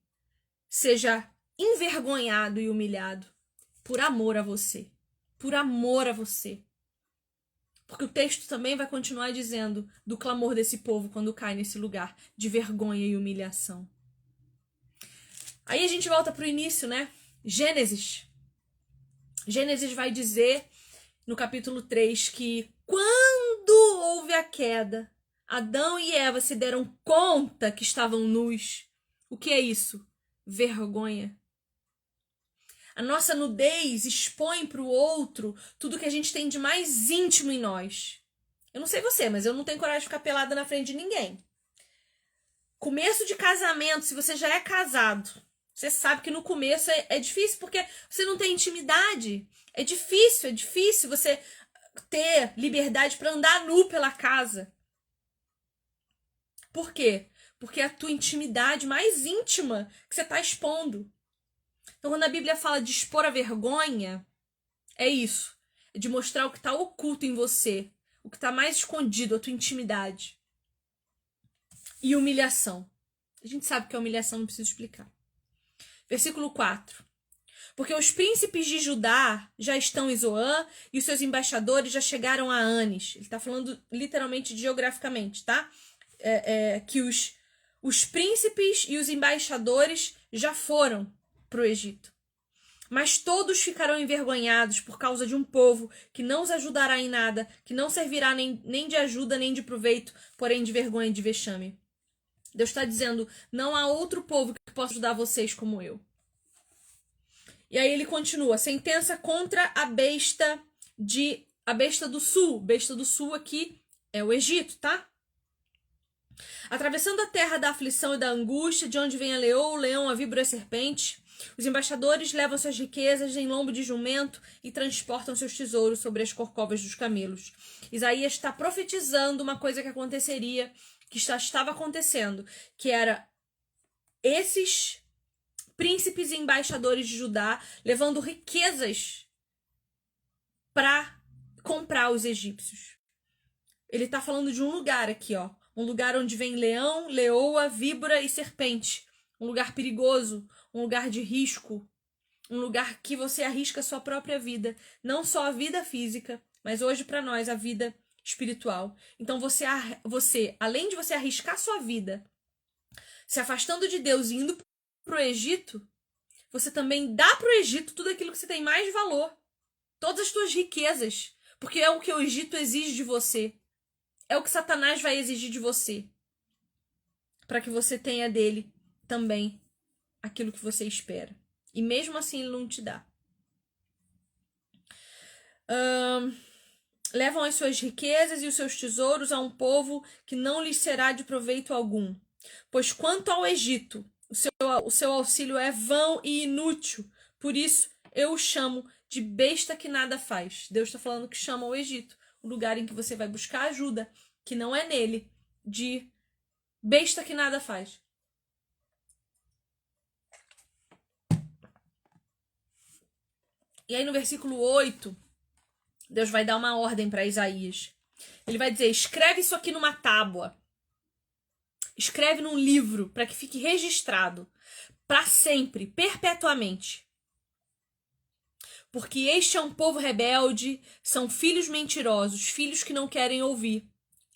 seja envergonhado e humilhado por amor a você. Por amor a você. Porque o texto também vai continuar dizendo do clamor desse povo quando cai nesse lugar de vergonha e humilhação. Aí a gente volta para o início, né? Gênesis. Gênesis vai dizer no capítulo 3 que quando houve a queda, Adão e Eva se deram conta que estavam nus. O que é isso? Vergonha. A nossa nudez expõe para o outro tudo que a gente tem de mais íntimo em nós. Eu não sei você, mas eu não tenho coragem de ficar pelada na frente de ninguém. Começo de casamento, se você já é casado, você sabe que no começo é difícil porque você não tem intimidade. É difícil você ter liberdade para andar nu pela casa. Por quê? Porque é a tua intimidade mais íntima que você está expondo. Então, quando a Bíblia fala de expor a vergonha, é isso. É de mostrar o que está oculto em você. O que está mais escondido, a tua intimidade. E humilhação. A gente sabe que a humilhação não precisa explicar. Versículo 4. Porque os príncipes de Judá já estão em Zoã e os seus embaixadores já chegaram a Anis. Ele está falando literalmente geograficamente, tá? Que os príncipes e os embaixadores já foram para o Egito. Mas todos ficarão envergonhados por causa de um povo que não os ajudará em nada, que não servirá nem de ajuda nem de proveito, porém de vergonha e de vexame. Deus está dizendo, não há outro povo que possa ajudar vocês como eu. E aí ele continua, sentença contra a besta do sul. Besta do sul aqui é o Egito, tá? Atravessando a terra da aflição e da angústia, de onde vem a leoa, o leão, a víbora e a serpente, os embaixadores levam suas riquezas em lombo de jumento e transportam seus tesouros sobre as corcovas dos camelos. Isaías está profetizando uma coisa que aconteceria, que estava acontecendo, que era esses príncipes e embaixadores de Judá levando riquezas para comprar os egípcios. Ele está falando de um lugar aqui, ó. Um lugar onde vem leão, leoa, víbora e serpente. Um lugar perigoso, um lugar de risco. Um lugar que você arrisca a sua própria vida. Não só a vida física, mas hoje para nós a vida espiritual. Então você, além de você arriscar sua vida, se afastando de Deus e indo pro Egito, você também dá pro Egito tudo aquilo que você tem mais valor. Todas as suas riquezas. Porque é o que o Egito exige de você. É o que Satanás vai exigir de você. Para que você tenha dele também aquilo que você espera. E mesmo assim ele não te dá. Levam as suas riquezas e os seus tesouros a um povo que não lhes será de proveito algum. Pois quanto ao Egito, o seu auxílio é vão e inútil. Por isso eu o chamo de besta que nada faz. Deus está falando que chama o Egito, o lugar em que você vai buscar ajuda, que não é nele, de besta que nada faz. E aí no versículo 8, Deus vai dar uma ordem para Isaías. Ele vai dizer, escreve isso aqui numa tábua. Escreve num livro para que fique registrado para sempre, perpetuamente. Porque este é um povo rebelde, são filhos mentirosos, filhos que não querem ouvir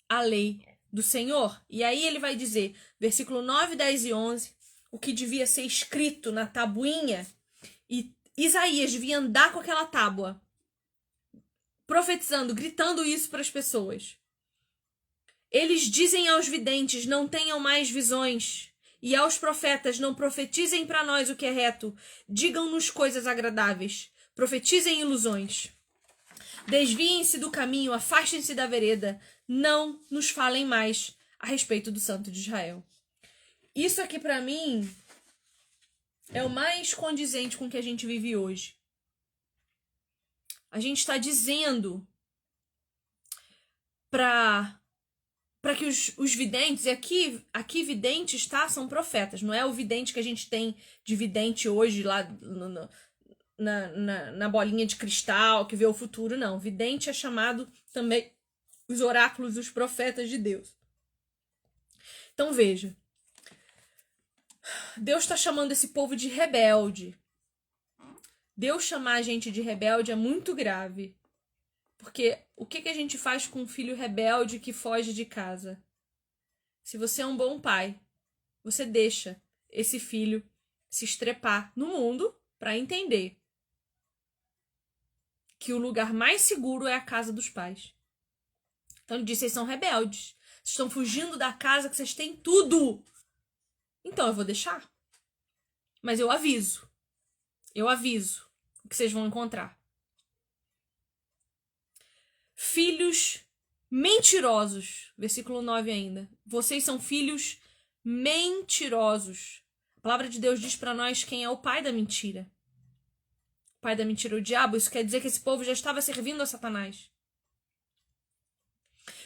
a lei do Senhor. E aí ele vai dizer, versículo 9, 10 e 11, o que devia ser escrito na tabuinha, e Isaías devia andar com aquela tábua, profetizando, gritando isso para as pessoas. Eles dizem aos videntes, não tenham mais visões, e aos profetas, não profetizem para nós o que é reto, digam-nos coisas agradáveis, profetizem ilusões. Desviem-se do caminho, afastem-se da vereda, não nos falem mais a respeito do Santo de Israel. Isso aqui para mim é o mais condizente com o que a gente vive hoje. A gente está dizendo para que os videntes, e aqui videntes, tá? São profetas, não é o vidente que a gente tem de vidente hoje lá na bolinha de cristal, que vê o futuro, não. Vidente é chamado também os oráculos, os profetas de Deus. Então veja, Deus está chamando esse povo de rebelde. Deus chamar a gente de rebelde é muito grave. Porque o que a gente faz com um filho rebelde que foge de casa? Se você é um bom pai, você deixa esse filho se estrepar no mundo para entender que o lugar mais seguro é a casa dos pais. Então ele disse, vocês são rebeldes. Vocês estão fugindo da casa que vocês têm tudo. Então eu vou deixar. Mas eu aviso. Eu aviso o que vocês vão encontrar. Filhos mentirosos. Versículo 9 ainda. Vocês são filhos mentirosos. A palavra de Deus diz para nós quem é o pai da mentira. O pai da mentira é o diabo. Isso quer dizer que esse povo já estava servindo a Satanás.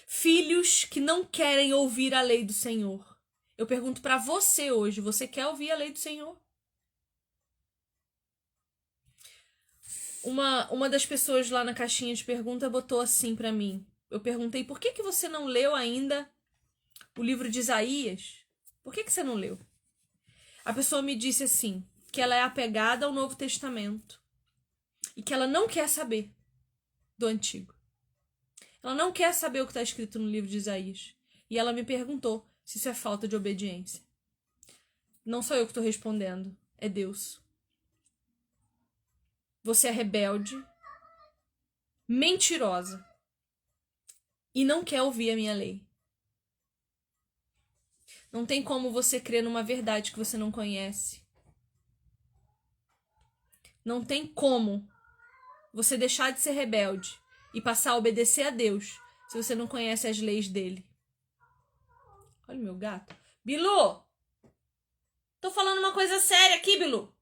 Filhos que não querem ouvir a lei do Senhor. Eu pergunto para você hoje, você quer ouvir a lei do Senhor? Uma das pessoas lá na caixinha de pergunta botou assim para mim. Eu perguntei, por que você não leu ainda o livro de Isaías? Por que você não leu? A pessoa me disse assim, que ela é apegada ao Novo Testamento e que ela não quer saber do Antigo. Ela não quer saber o que está escrito no livro de Isaías. E ela me perguntou se isso é falta de obediência. Não sou eu que estou respondendo, é Deus. Você é rebelde, mentirosa e não quer ouvir a minha lei. Não tem como você crer numa verdade que você não conhece. Não tem como você deixar de ser rebelde e passar a obedecer a Deus se você não conhece as leis dele. Olha o meu gato. Bilu! Tô falando uma coisa séria aqui, Bilu.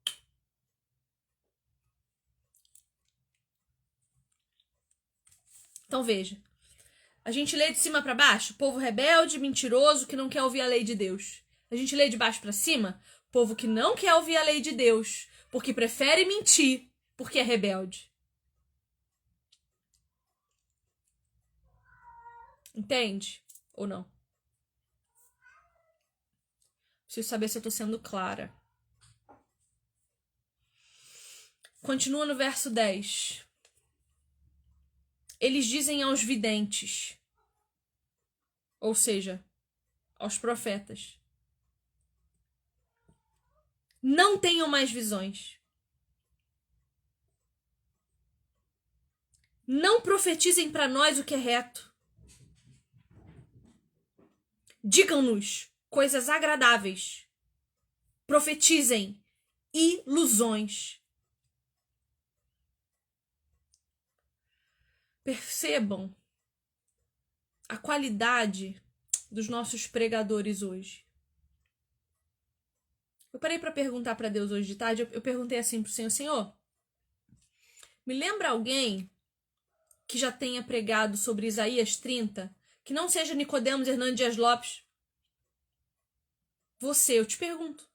Então veja. A gente lê de cima para baixo, povo rebelde, mentiroso, que não quer ouvir a lei de Deus. A gente lê de baixo para cima, povo que não quer ouvir a lei de Deus, porque prefere mentir, porque é rebelde. Entende? Ou não? Preciso saber se eu tô sendo clara. Continua no verso 10. Eles dizem aos videntes, ou seja, aos profetas, não tenham mais visões. Não profetizem para nós o que é reto. Digam-nos coisas agradáveis. Profetizem ilusões. Percebam a qualidade dos nossos pregadores hoje. Eu parei para perguntar para Deus hoje de tarde, eu perguntei assim pro Senhor, Senhor, me lembra alguém que já tenha pregado sobre Isaías 30, que não seja Nicodemos Hernandes Dias Lopes? Você, eu te pergunto.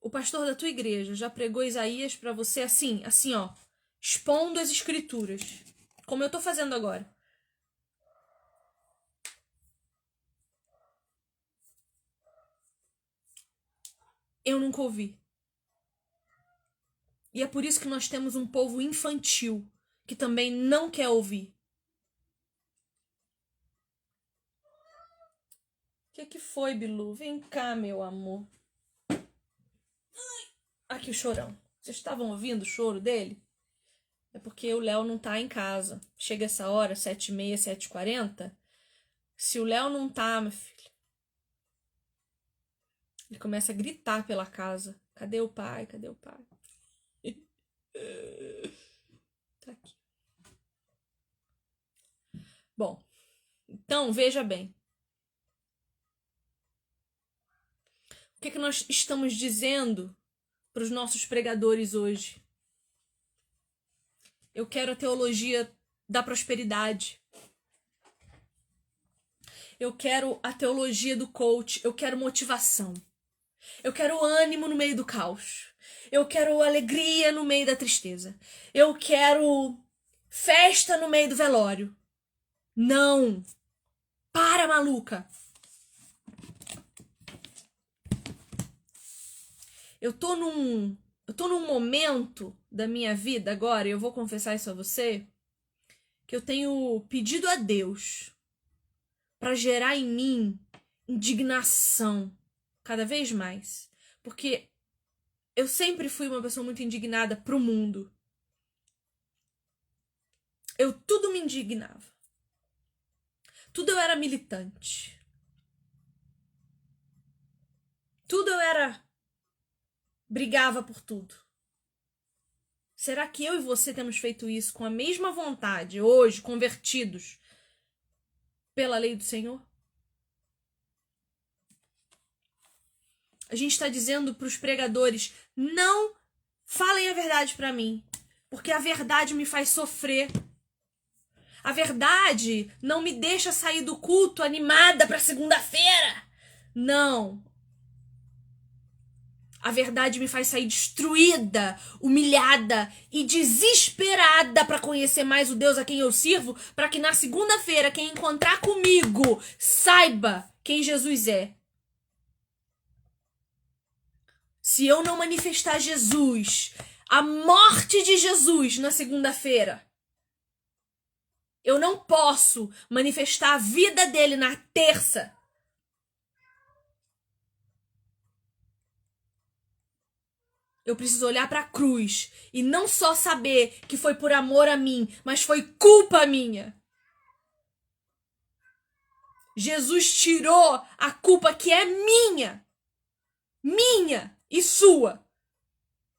O pastor da tua igreja já pregou Isaías para você assim, ó, expondo as escrituras, como eu tô fazendo agora. Eu nunca ouvi. E é por isso que nós temos um povo infantil, que também não quer ouvir. O que foi, Bilu? Vem cá, meu amor. Aqui o chorão. Vocês estavam ouvindo o choro dele? É porque o Léo não tá em casa. Chega essa hora, 7h30, 7h40. Se o Léo não tá, minha filha, ele começa a gritar pela casa. Cadê o pai? Cadê o pai? Tá aqui. Bom, então veja bem. O que nós estamos dizendo para os nossos pregadores hoje? Eu quero a teologia da prosperidade. Eu quero a teologia do coach. Eu quero motivação. Eu quero ânimo no meio do caos. Eu quero alegria no meio da tristeza. Eu quero festa no meio do velório. Não! Para, maluca! Eu tô num momento da minha vida agora, e eu vou confessar isso a você, que eu tenho pedido a Deus para gerar em mim indignação cada vez mais. Porque eu sempre fui uma pessoa muito indignada pro mundo. Tudo me indignava. Tudo eu era militante. Tudo eu era... brigava por tudo. Será que eu e você temos feito isso com a mesma vontade, hoje, convertidos pela lei do Senhor? A gente está dizendo para os pregadores, não falem a verdade para mim, porque a verdade me faz sofrer. A verdade não me deixa sair do culto animada para segunda-feira. Não. A verdade me faz sair destruída, humilhada e desesperada para conhecer mais o Deus a quem eu sirvo, para que na segunda-feira quem encontrar comigo saiba quem Jesus é. Se eu não manifestar Jesus, a morte de Jesus na segunda-feira, eu não posso manifestar a vida dele na terça. Eu preciso olhar para a cruz e não só saber que foi por amor a mim, mas foi culpa minha. Jesus tirou a culpa que é minha e sua.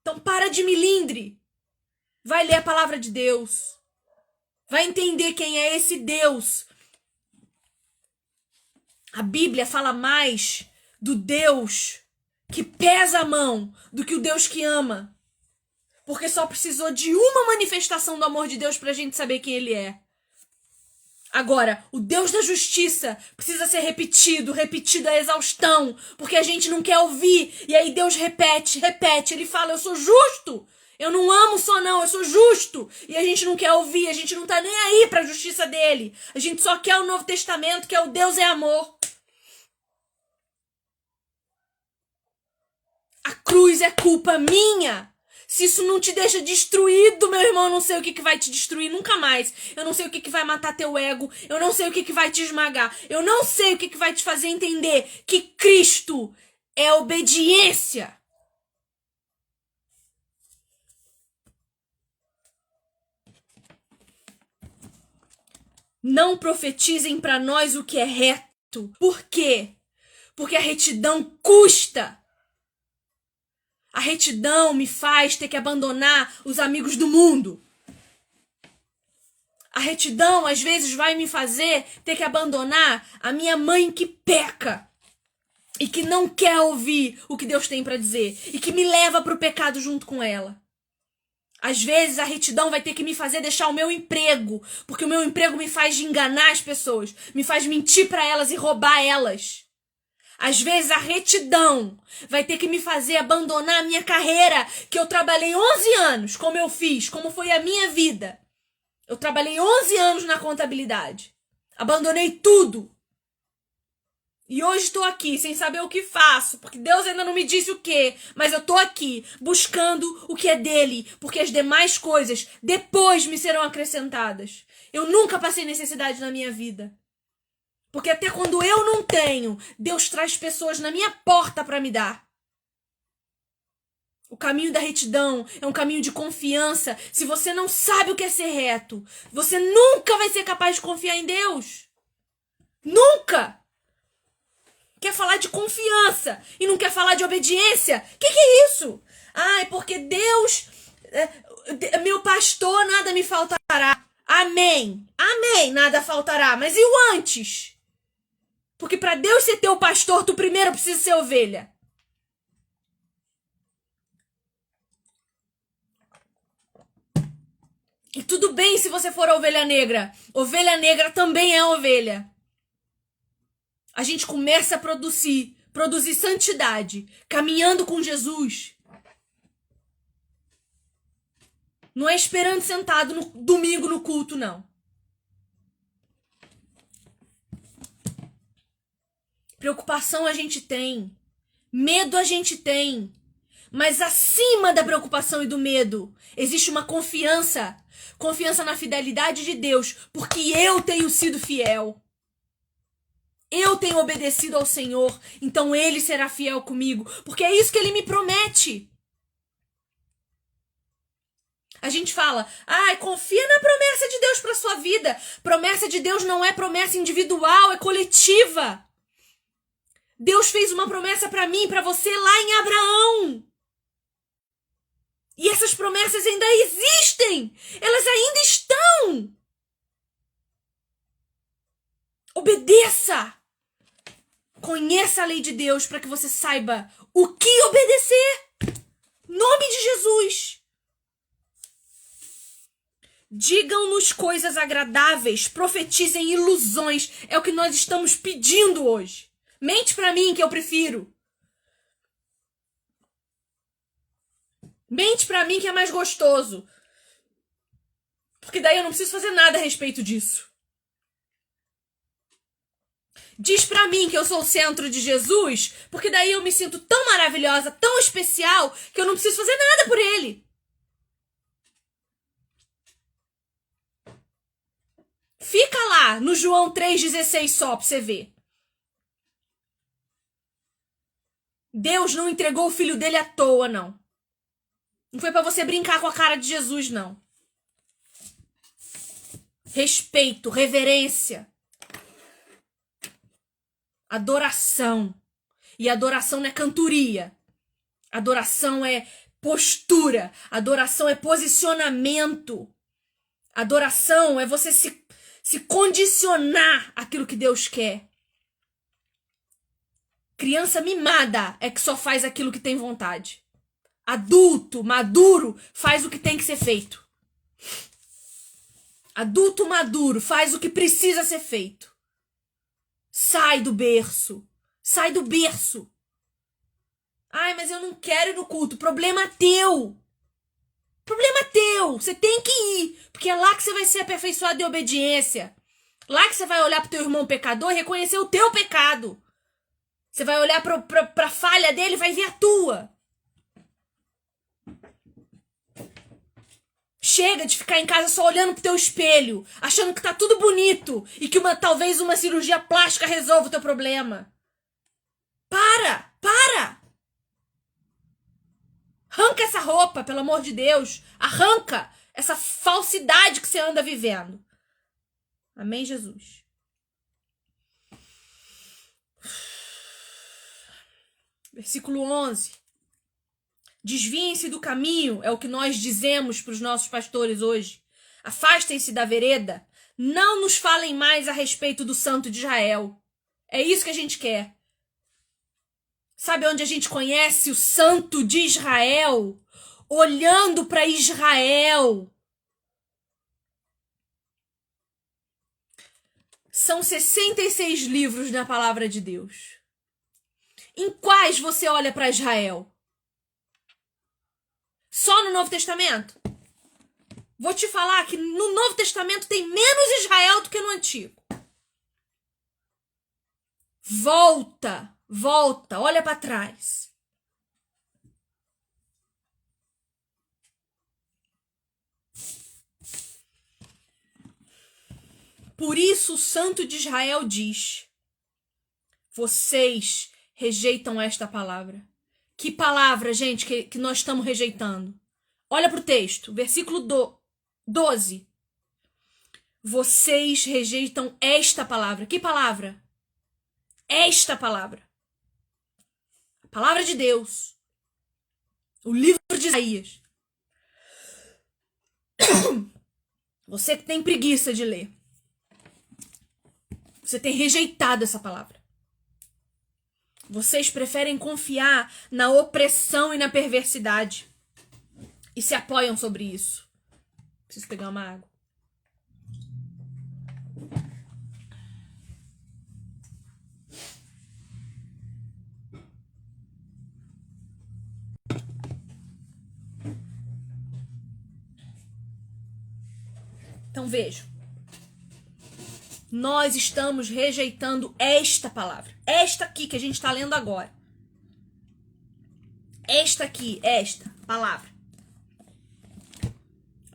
Então para de milindre. Vai ler a palavra de Deus. Vai entender quem é esse Deus. A Bíblia fala mais do Deus que pesa a mão do que o Deus que ama. Porque só precisou de uma manifestação do amor de Deus pra gente saber quem ele é. Agora, o Deus da justiça precisa ser repetido a exaustão, porque a gente não quer ouvir, e aí Deus repete, ele fala, eu sou justo, eu não amo só não, eu sou justo, e a gente não quer ouvir, a gente não tá nem aí pra justiça dele, a gente só quer o Novo Testamento, que é o Deus é amor. A cruz é culpa minha. Se isso não te deixa destruído, meu irmão, eu não sei o que vai te destruir nunca mais. Eu não sei o que vai matar teu ego. Eu não sei o que vai te esmagar. Eu não sei o que vai te fazer entender que Cristo é obediência. Não profetizem para nós o que é reto. Por quê? Porque a retidão custa. A retidão me faz ter que abandonar os amigos do mundo. A retidão, às vezes, vai me fazer ter que abandonar a minha mãe que peca e que não quer ouvir o que Deus tem para dizer e que me leva para o pecado junto com ela. Às vezes, a retidão vai ter que me fazer deixar o meu emprego, porque o meu emprego me faz enganar as pessoas, me faz mentir para elas e roubar elas. Às vezes a retidão vai ter que me fazer abandonar a minha carreira, que eu trabalhei 11 anos, como eu fiz, como foi a minha vida. Eu trabalhei 11 anos na contabilidade. Abandonei tudo. E hoje estou aqui sem saber o que faço, porque Deus ainda não me disse o quê, mas eu estou aqui buscando o que é dele, porque as demais coisas depois me serão acrescentadas. Eu nunca passei necessidade na minha vida. Porque até quando eu não tenho, Deus traz pessoas na minha porta para me dar. O caminho da retidão é um caminho de confiança. Se você não sabe o que é ser reto, você nunca vai ser capaz de confiar em Deus. Nunca! Quer falar de confiança e não quer falar de obediência? Que é isso? Ah, é porque Deus, meu pastor, nada me faltará. Amém. Amém, nada faltará. Mas e o antes? Porque para Deus ser teu pastor, tu primeiro precisa ser ovelha. E tudo bem se você for a ovelha negra. Ovelha negra também é ovelha. A gente começa a produzir santidade, caminhando com Jesus. Não é esperando sentado no domingo no culto, não. Preocupação a gente tem. Medo a gente tem. Mas acima da preocupação e do medo, existe uma confiança. Confiança na fidelidade de Deus. Porque eu tenho sido fiel. Eu tenho obedecido ao Senhor. Então Ele será fiel comigo. Porque é isso que Ele me promete. A gente fala, confia na promessa de Deus para sua vida. Promessa de Deus não é promessa individual, é coletiva. Deus fez uma promessa para mim, para você lá em Abraão. E essas promessas ainda existem. Elas ainda estão. Obedeça. Conheça a lei de Deus para que você saiba o que obedecer. Nome de Jesus. Digam-nos coisas agradáveis, profetizem ilusões. É o que nós estamos pedindo hoje. Mente pra mim que eu prefiro. Mente pra mim que é mais gostoso. Porque daí eu não preciso fazer nada a respeito disso. Diz pra mim que eu sou o centro de Jesus, porque daí eu me sinto tão maravilhosa, tão especial, que eu não preciso fazer nada por ele. Fica lá no João 3,16 só pra você ver. Deus não entregou o filho dele à toa, não. Não foi pra você brincar com a cara de Jesus, não. Respeito, reverência. Adoração. E adoração não é cantoria. Adoração é postura. Adoração é posicionamento. Adoração é você se condicionar àquilo que Deus quer. Criança mimada é que só faz aquilo que tem vontade. Adulto, maduro, faz o que tem que ser feito. Adulto maduro faz o que precisa ser feito. Sai do berço. Sai do berço. Ai, mas eu não quero ir no culto. Problema teu. Problema teu. Você tem que ir. Porque é lá que você vai ser aperfeiçoado em obediência. Lá que você vai olhar pro teu irmão pecador e reconhecer o teu pecado. Você vai olhar pra falha dele e vai ver a tua. Chega de ficar em casa só olhando pro teu espelho, achando que tá tudo bonito e que talvez uma cirurgia plástica resolva o teu problema. Para! Arranca essa roupa, pelo amor de Deus. Arranca essa falsidade que você anda vivendo. Amém, Jesus? Versículo 11. Desviem-se do caminho, é o que nós dizemos para os nossos pastores hoje. Afastem-se da vereda. Não nos falem mais a respeito do Santo de Israel. É isso que a gente quer. Sabe onde a gente conhece o Santo de Israel? Olhando para Israel. São 66 livros na palavra de Deus. Em quais você olha para Israel? Só no Novo Testamento? Vou te falar que no Novo Testamento tem menos Israel do que no Antigo. Volta, olha para trás. Por isso o Santo de Israel diz: vocês rejeitam esta palavra. Que palavra, gente, que nós estamos rejeitando? Olha para o texto, versículo 12. Vocês rejeitam esta palavra. Que palavra? Esta palavra. A palavra de Deus. O livro de Isaías. Você que tem preguiça de ler. Você tem rejeitado essa palavra. Vocês preferem confiar na opressão e na perversidade. E se apoiam sobre isso. Preciso pegar uma água. Então vejam. Nós estamos rejeitando esta palavra. Esta aqui que a gente está lendo agora. Esta palavra.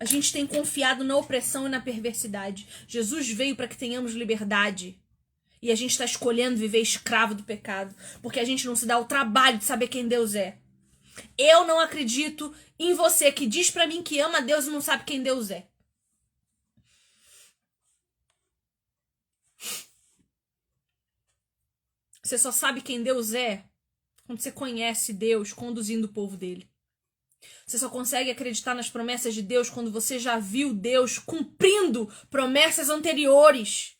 A gente tem confiado na opressão e na perversidade. Jesus veio para que tenhamos liberdade. E a gente está escolhendo viver escravo do pecado. Porque a gente não se dá o trabalho de saber quem Deus é. Eu não acredito em você que diz para mim que ama Deus e não sabe quem Deus é. Você só sabe quem Deus é quando você conhece Deus conduzindo o povo dele. Você só consegue acreditar nas promessas de Deus quando você já viu Deus cumprindo promessas anteriores.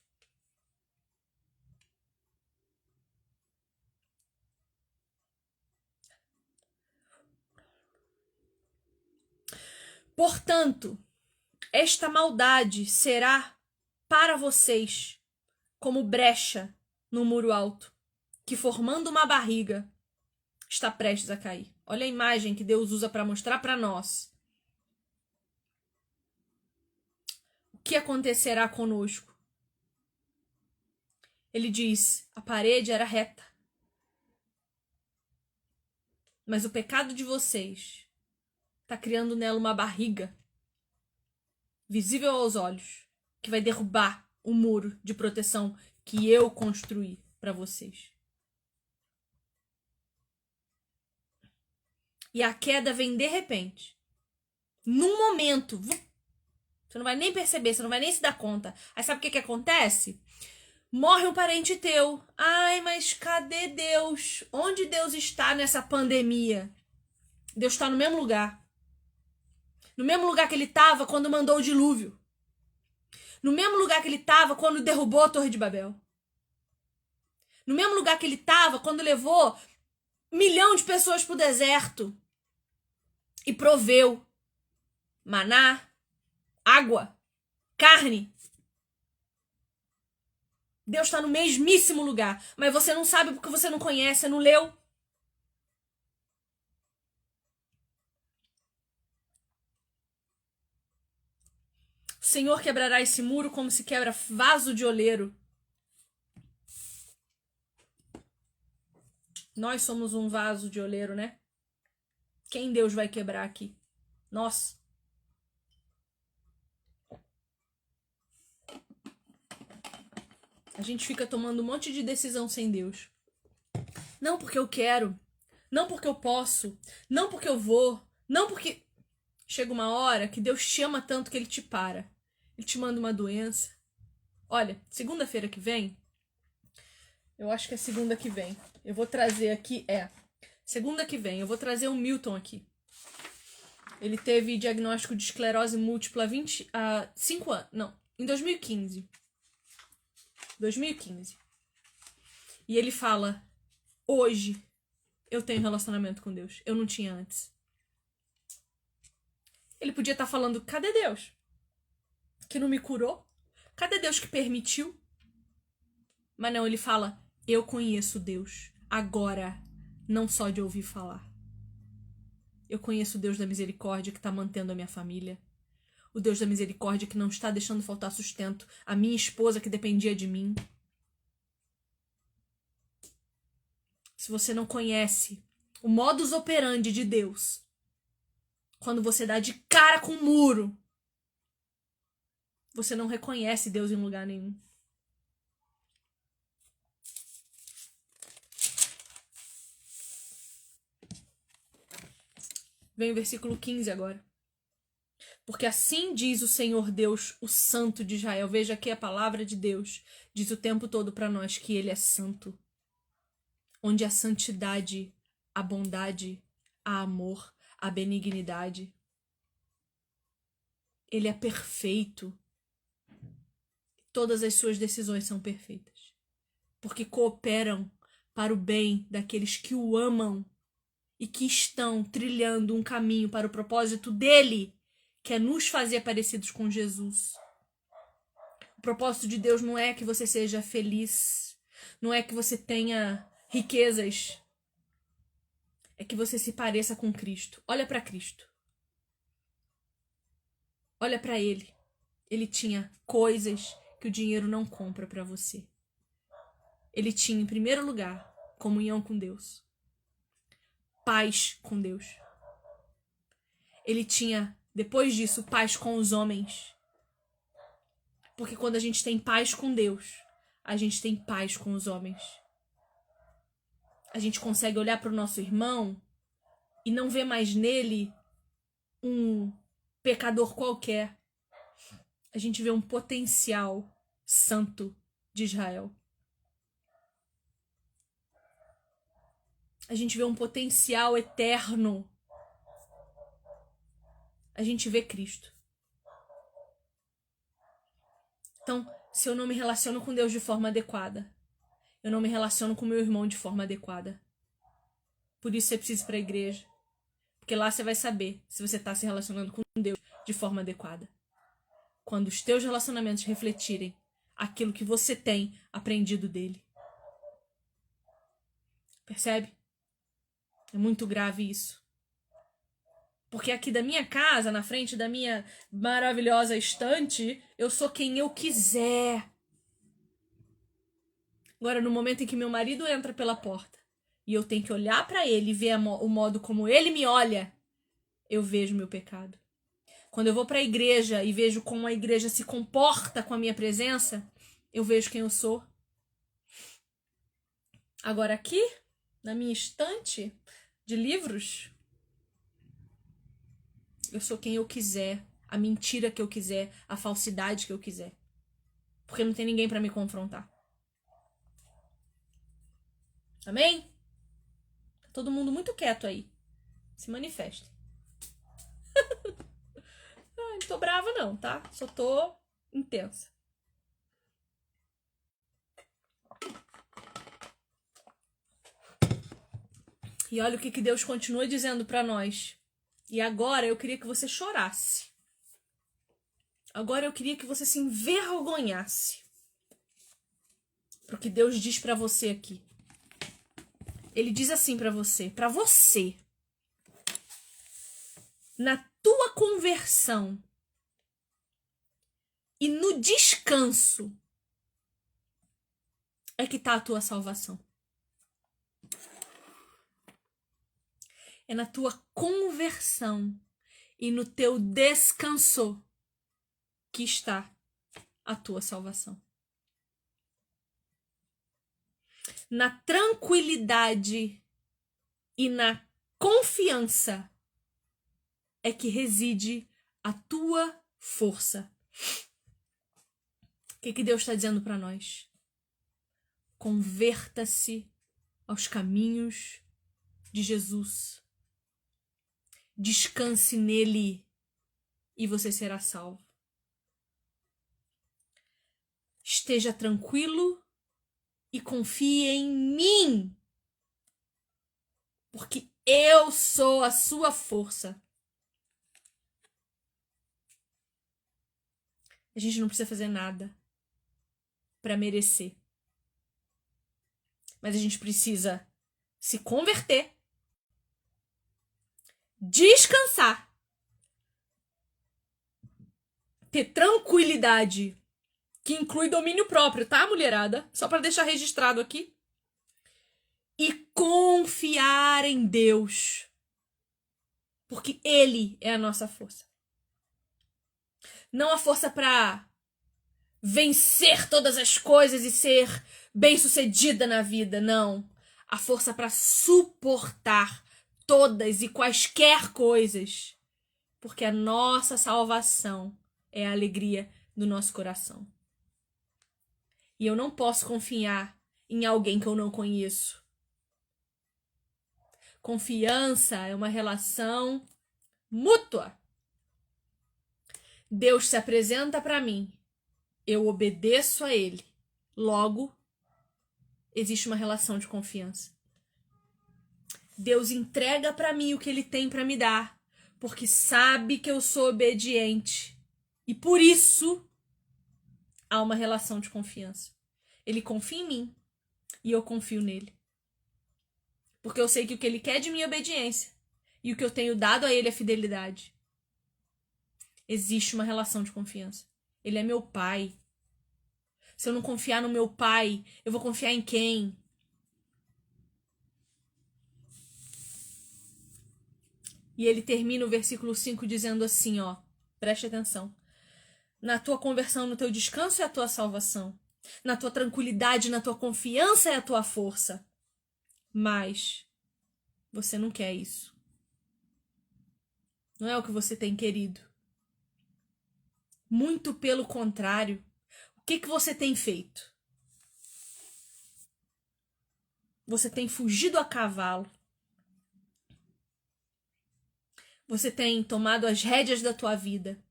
Portanto, esta maldade será para vocês como brecha no muro alto, que formando uma barriga está prestes a cair. Olha a imagem que Deus usa para mostrar para nós o que acontecerá conosco. Ele diz, a parede era reta. Mas o pecado de vocês está criando nela uma barriga visível aos olhos, que vai derrubar o muro de proteção que eu construí para vocês. E a queda vem de repente. Num momento. Você não vai nem perceber, você não vai nem se dar conta. Aí sabe o que acontece? Morre um parente teu. Ai, mas cadê Deus? Onde Deus está nessa pandemia? Deus está no mesmo lugar. No mesmo lugar que ele estava quando mandou o dilúvio. No mesmo lugar que ele estava quando derrubou a Torre de Babel. No mesmo lugar que ele estava quando levou 1 milhão de pessoas para o deserto. E proveu maná, água, carne. Deus está no mesmíssimo lugar. Mas você não sabe porque você não conhece, você não leu. O Senhor quebrará esse muro como se quebra vaso de oleiro. Nós somos um vaso de oleiro, né? Quem Deus vai quebrar aqui? Nós. A gente fica tomando um monte de decisão sem Deus. Não porque eu quero. Não porque eu posso. Não porque eu vou. Não porque... Chega uma hora que Deus te ama tanto que ele te para. Ele te manda uma doença. Olha, segunda-feira que vem... Eu acho que é segunda que vem. Eu vou trazer aqui... Segunda que vem, eu vou trazer o Milton aqui. Ele teve diagnóstico de esclerose múltipla há 5 anos. Não, em 2015. 2015. E ele fala, hoje eu tenho relacionamento com Deus. Eu não tinha antes. Ele podia estar falando, cadê Deus? Que não me curou? Cadê Deus que permitiu? Mas não, ele fala, eu conheço Deus. Agora, não só de ouvir falar. Eu conheço o Deus da misericórdia que está mantendo a minha família. O Deus da misericórdia que não está deixando faltar sustento a minha esposa que dependia de mim. Se você não conhece o modus operandi de Deus, quando você dá de cara com o muro, você não reconhece Deus em lugar nenhum. Vem o versículo 15 agora. Porque assim diz o Senhor Deus, o Santo de Israel. Veja aqui a palavra de Deus. Diz o tempo todo para nós que Ele é santo. Onde a santidade, a bondade, a amor, a benignidade. Ele é perfeito. Todas as suas decisões são perfeitas. Porque cooperam para o bem daqueles que o amam e que estão trilhando um caminho para o propósito dele, que é nos fazer parecidos com Jesus. O propósito de Deus não é que você seja feliz, não é que você tenha riquezas, é que você se pareça com Cristo. Olha para Cristo. Olha para Ele. Ele tinha coisas que o dinheiro não compra para você. Ele tinha, em primeiro lugar, comunhão com Deus. Paz com Deus. Ele tinha, depois disso, paz com os homens. Porque quando a gente tem paz com Deus, a gente tem paz com os homens. A gente consegue olhar para o nosso irmão e não ver mais nele um pecador qualquer. A gente vê um potencial santo de Israel. A gente vê um potencial eterno. A gente vê Cristo. Então, se eu não me relaciono com Deus de forma adequada, eu não me relaciono com meu irmão de forma adequada. Por isso você precisa ir para a igreja. Porque lá você vai saber se você está se relacionando com Deus de forma adequada. Quando os teus relacionamentos refletirem aquilo que você tem aprendido dele. Percebe? É muito grave isso. Porque aqui da minha casa, na frente da minha maravilhosa estante, eu sou quem eu quiser. Agora, no momento em que meu marido entra pela porta e eu tenho que olhar para ele e ver o modo como ele me olha, eu vejo meu pecado. Quando eu vou para a igreja e vejo como a igreja se comporta com a minha presença, eu vejo quem eu sou. Agora aqui, na minha estante de livros, eu sou quem eu quiser, a mentira que eu quiser, a falsidade que eu quiser. Porque não tem ninguém para me confrontar. Amém? Tá todo mundo muito quieto aí. Se manifeste. Não tô brava não, tá? Só tô intensa. E olha o que Deus continua dizendo para nós. E agora eu queria que você chorasse. Agora eu queria que você se envergonhasse. Porque Deus diz para você aqui. Ele diz assim para você. Na tua conversão e no descanso é que tá a tua salvação. É na tua conversão e no teu descanso que está a tua salvação. Na tranquilidade e na confiança é que reside a tua força. O que Deus está dizendo para nós? Converta-se aos caminhos de Jesus. Descanse nele e você será salvo. Esteja tranquilo e confie em mim, porque eu sou a sua força. A gente não precisa fazer nada para merecer. Mas a gente precisa se converter, descansar, ter tranquilidade, que inclui domínio próprio, tá, mulherada? Só para deixar registrado aqui. E confiar em Deus, porque Ele é a nossa força. Não a força para vencer todas as coisas e ser bem-sucedida na vida, não. A força para suportar todas e quaisquer coisas, porque a nossa salvação é a alegria do nosso coração. E eu não posso confiar em alguém que eu não conheço. Confiança é uma relação mútua. Deus se apresenta para mim, eu obedeço a Ele. Logo, existe uma relação de confiança. Deus entrega para mim o que Ele tem para me dar, porque sabe que eu sou obediente. E por isso, há uma relação de confiança. Ele confia em mim e eu confio nele. Porque eu sei que o que Ele quer de mim é obediência. E o que eu tenho dado a Ele é fidelidade. Existe uma relação de confiança. Ele é meu pai. Se eu não confiar no meu pai, eu vou confiar em quem? E ele termina o versículo 5 dizendo assim, ó. Preste atenção. Na tua conversão, no teu descanso é a tua salvação. Na tua tranquilidade, na tua confiança é a tua força. Mas você não quer isso. Não é o que você tem querido. Muito pelo contrário. O que você tem feito? Você tem fugido a cavalo. Você tem tomado as rédeas da tua vida.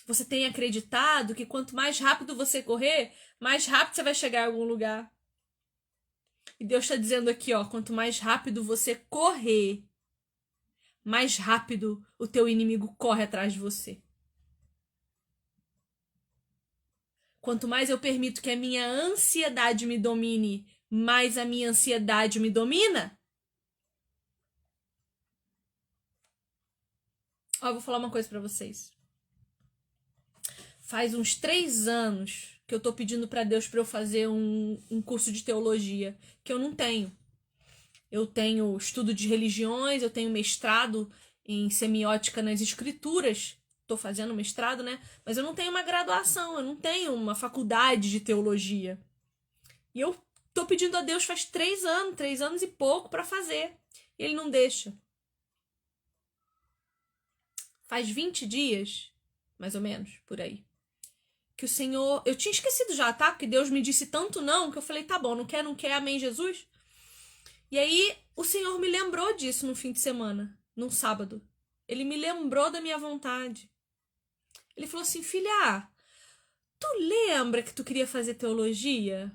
Você tem acreditado que quanto mais rápido você correr, mais rápido você vai chegar a algum lugar. E Deus está dizendo aqui, ó, quanto mais rápido você correr, mais rápido o teu inimigo corre atrás de você. Quanto mais eu permito que a minha ansiedade me domine, mais a minha ansiedade me domina. Ó, eu vou falar uma coisa pra vocês. Faz uns 3 anos que eu tô pedindo para Deus para eu fazer um curso de teologia, que eu não tenho. Eu tenho estudo de religiões, eu tenho mestrado em semiótica nas escrituras, tô fazendo mestrado, né? Mas eu não tenho uma graduação, eu não tenho uma faculdade de teologia. E eu tô pedindo a Deus faz 3 anos e pouco para fazer. E Ele não deixa. Faz 20 dias, mais ou menos, por aí, que o Senhor... Eu tinha esquecido já, tá? Porque Deus me disse tanto não, que eu falei, tá bom, não quer, amém, Jesus? E aí, o Senhor me lembrou disso no fim de semana, num sábado. Ele me lembrou da minha vontade. Ele falou assim, filha, tu lembra que tu queria fazer teologia?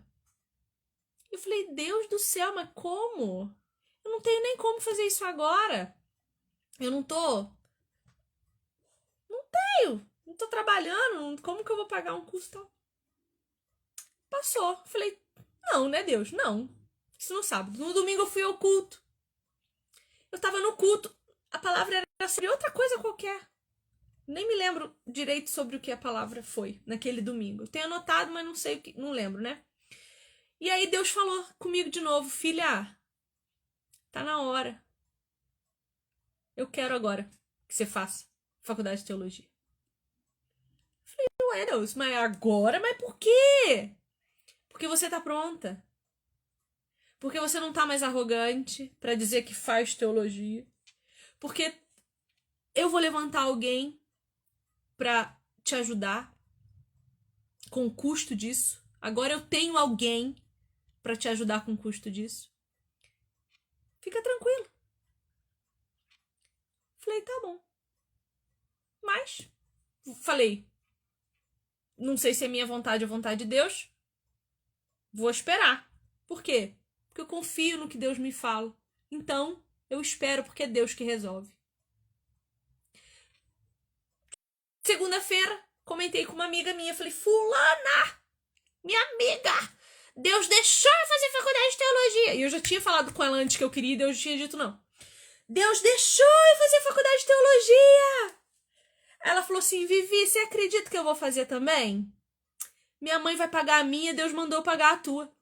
Eu falei, Deus do céu, mas como? Eu não tenho nem como fazer isso agora. Eu não tô trabalhando, como que eu vou pagar um curso tal? Passou. Falei, não, né, Deus? Não. Isso no sábado. No domingo eu fui ao culto. Eu tava no culto. A palavra era sobre outra coisa qualquer. Nem me lembro direito sobre o que a palavra foi naquele domingo. Eu tenho anotado, mas não sei o que, não lembro, né? E aí Deus falou comigo de novo, filha, tá na hora. Eu quero agora que você faça faculdade de teologia. Falei, ué, Deus, mas agora? Mas por quê? Porque você tá pronta. Porque você não tá mais arrogante pra dizer que faz teologia. Porque eu vou levantar alguém pra te ajudar com o custo disso. Agora eu tenho alguém pra te ajudar com o custo disso. Fica tranquilo. Falei, tá bom. Mas, falei, não sei se é minha vontade ou vontade de Deus. Vou esperar. Por quê? Porque eu confio no que Deus me fala. Então, eu espero porque é Deus que resolve. Segunda-feira, comentei com uma amiga minha. Falei, fulana, minha amiga, Deus deixou eu fazer faculdade de teologia. E eu já tinha falado com ela antes que eu queria e Deus tinha dito não. Deus deixou eu fazer faculdade de teologia. Ela falou assim, Vivi, você acredita que eu vou fazer também? Minha mãe vai pagar a minha, Deus mandou pagar a tua.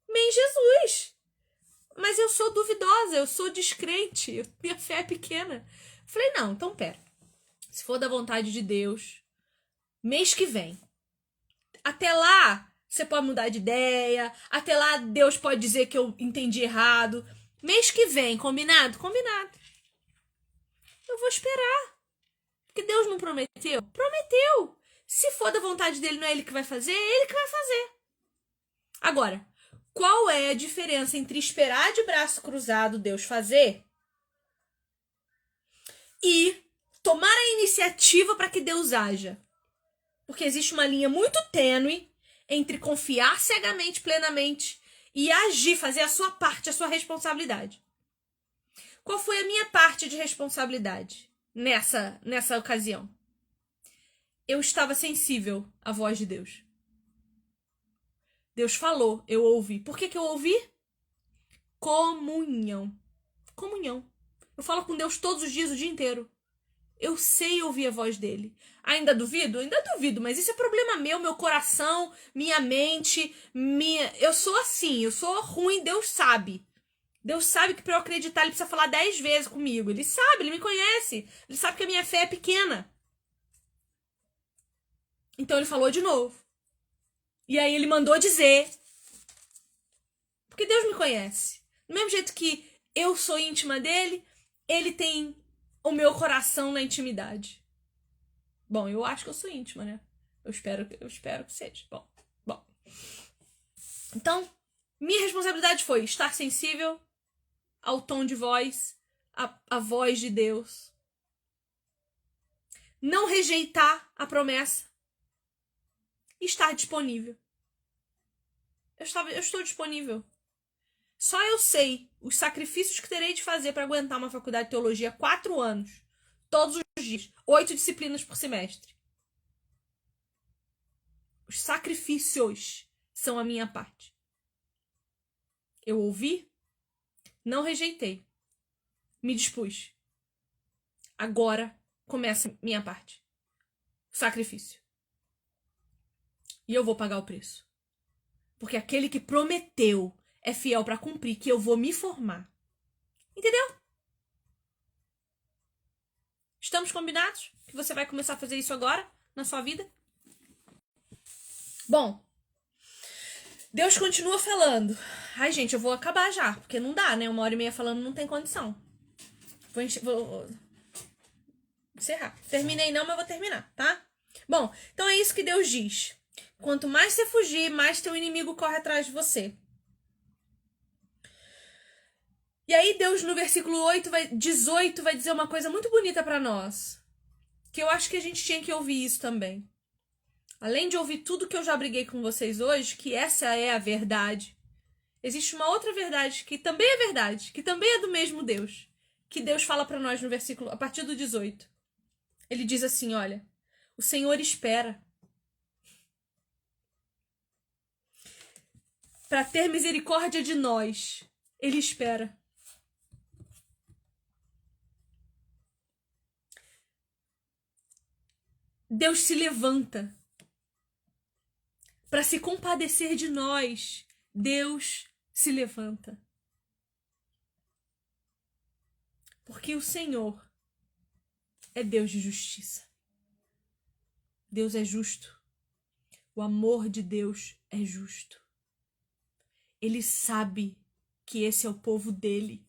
Amém, Jesus. Mas eu sou duvidosa, eu sou descrente, minha fé é pequena. Falei, não, então pera. Se for da vontade de Deus, mês que vem. Até lá, você pode mudar de ideia. Até lá, Deus pode dizer que eu entendi errado. Mês que vem, combinado? Combinado. Eu vou esperar. Porque Deus não prometeu? Prometeu. Se for da vontade dele, não é ele que vai fazer, é ele que vai fazer. Agora, qual é a diferença entre esperar de braço cruzado Deus fazer e tomar a iniciativa para que Deus haja? Porque existe uma linha muito tênue entre confiar cegamente, plenamente e agir, fazer a sua parte, a sua responsabilidade. Qual foi a minha parte de responsabilidade nessa ocasião? Eu estava sensível à voz de Deus. Deus falou, eu ouvi. Por que eu ouvi? Comunhão. Comunhão. Eu falo com Deus todos os dias, o dia inteiro. Eu sei ouvir a voz dele. Ainda duvido? Ainda duvido, mas isso é problema meu coração, minha mente, Eu sou assim, eu sou ruim, Deus sabe. Deus sabe que pra eu acreditar ele precisa falar 10 vezes comigo. Ele sabe, ele me conhece. Ele sabe que a minha fé é pequena. Então ele falou de novo. E aí ele mandou dizer. Porque Deus me conhece. Do mesmo jeito que eu sou íntima dele, ele tem o meu coração na intimidade. Bom, eu acho que eu sou íntima, né? Eu espero que seja. Bom. Então, minha responsabilidade foi estar sensível ao tom de voz, à voz de Deus. Não rejeitar a promessa. E estar disponível. Eu estou disponível. Só eu sei os sacrifícios que terei de fazer para aguentar uma faculdade de teologia 4 anos. Todos os dias. 8 disciplinas por semestre. Os sacrifícios são a minha parte. Eu ouvi, não rejeitei. Me dispus. Agora começa minha parte. Sacrifício. E eu vou pagar o preço. Porque aquele que prometeu é fiel para cumprir, que eu vou me formar. Entendeu? Estamos combinados? Que você vai começar a fazer isso agora na sua vida? Bom, Deus continua falando. Ai, gente, eu vou acabar já, porque não dá, né? 1h30 falando não tem condição. Vou encerrar. Terminei não, mas vou terminar, tá? Bom, então é isso que Deus diz. Quanto mais você fugir, mais teu inimigo corre atrás de você. E aí Deus no versículo 18 vai dizer uma coisa muito bonita pra nós. Que eu acho que a gente tinha que ouvir isso também. Além de ouvir tudo que eu já briguei com vocês hoje, que essa é a verdade. Existe uma outra verdade que também é verdade, que também é do mesmo Deus. Que Deus fala pra nós no versículo, a partir do 18. Ele diz assim, olha, o Senhor espera para ter misericórdia de nós. Ele espera. Deus se levanta para se compadecer de nós. Deus se levanta. Porque o Senhor é Deus de justiça. Deus é justo. O amor de Deus é justo. Ele sabe que esse é o povo dele.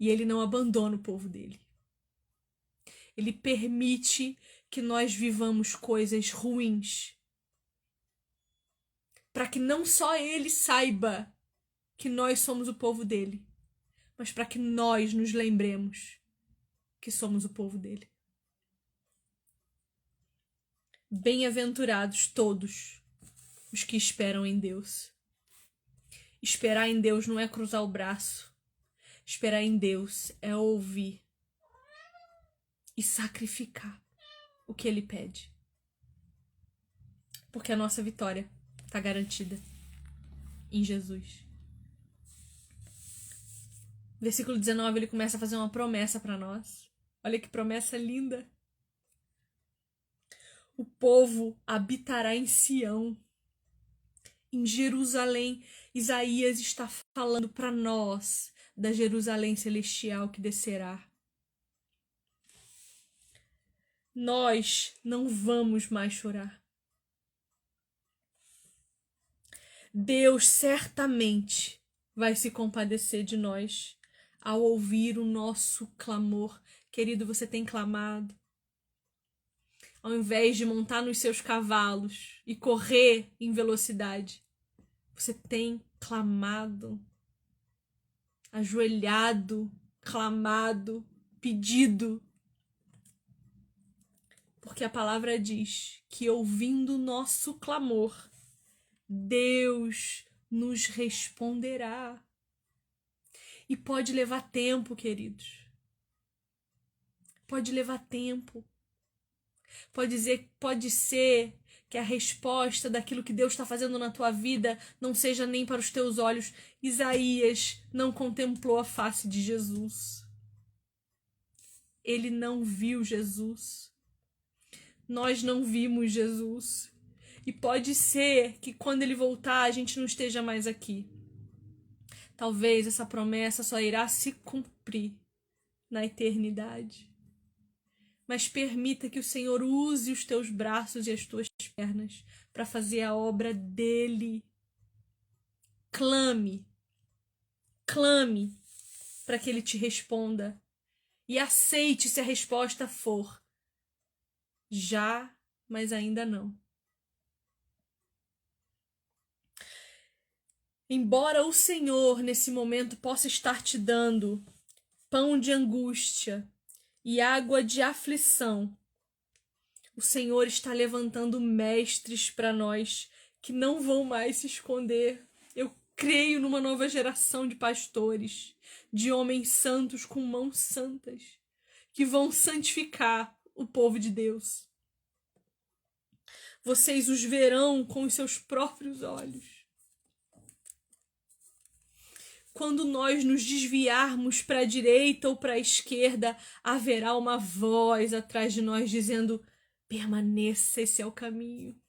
E ele não abandona o povo dele. Ele permite que nós vivamos coisas ruins. Para que não só ele saiba que nós somos o povo dele, mas para que nós nos lembremos que somos o povo dele. Bem-aventurados todos os que esperam em Deus. Esperar em Deus não é cruzar o braço. Esperar em Deus é ouvir e sacrificar o que ele pede. Porque a nossa vitória está garantida em Jesus. Versículo 19, ele começa a fazer uma promessa para nós. Olha que promessa linda. O povo habitará em Sião. Em Jerusalém, Isaías está falando para nós da Jerusalém celestial que descerá. Nós não vamos mais chorar. Deus certamente vai se compadecer de nós ao ouvir o nosso clamor. Querido, você tem clamado. Ao invés de montar nos seus cavalos e correr em velocidade, você tem clamado, ajoelhado, clamado, pedido. Porque a palavra diz que ouvindo o nosso clamor, Deus nos responderá. E pode levar tempo, queridos. Pode levar tempo. Pode ser que a resposta daquilo que Deus está fazendo na tua vida não seja nem para os teus olhos. Isaías não contemplou a face de Jesus. Ele não viu Jesus. Nós não vimos Jesus. E pode ser que quando ele voltar a gente não esteja mais aqui. Talvez essa promessa só irá se cumprir na eternidade. Mas permita que o Senhor use os teus braços e as tuas pernas para fazer a obra dele. Clame para que ele te responda e aceite se a resposta for já, mas ainda não. Embora o Senhor nesse momento possa estar te dando pão de angústia e água de aflição, o Senhor está levantando mestres para nós que não vão mais se esconder. Eu creio numa nova geração de pastores, de homens santos com mãos santas, que vão santificar o povo de Deus. Vocês os verão com os seus próprios olhos. quando nós nos desviarmos para a direita ou para a esquerda, haverá uma voz atrás de nós dizendo: permaneça, esse é o caminho.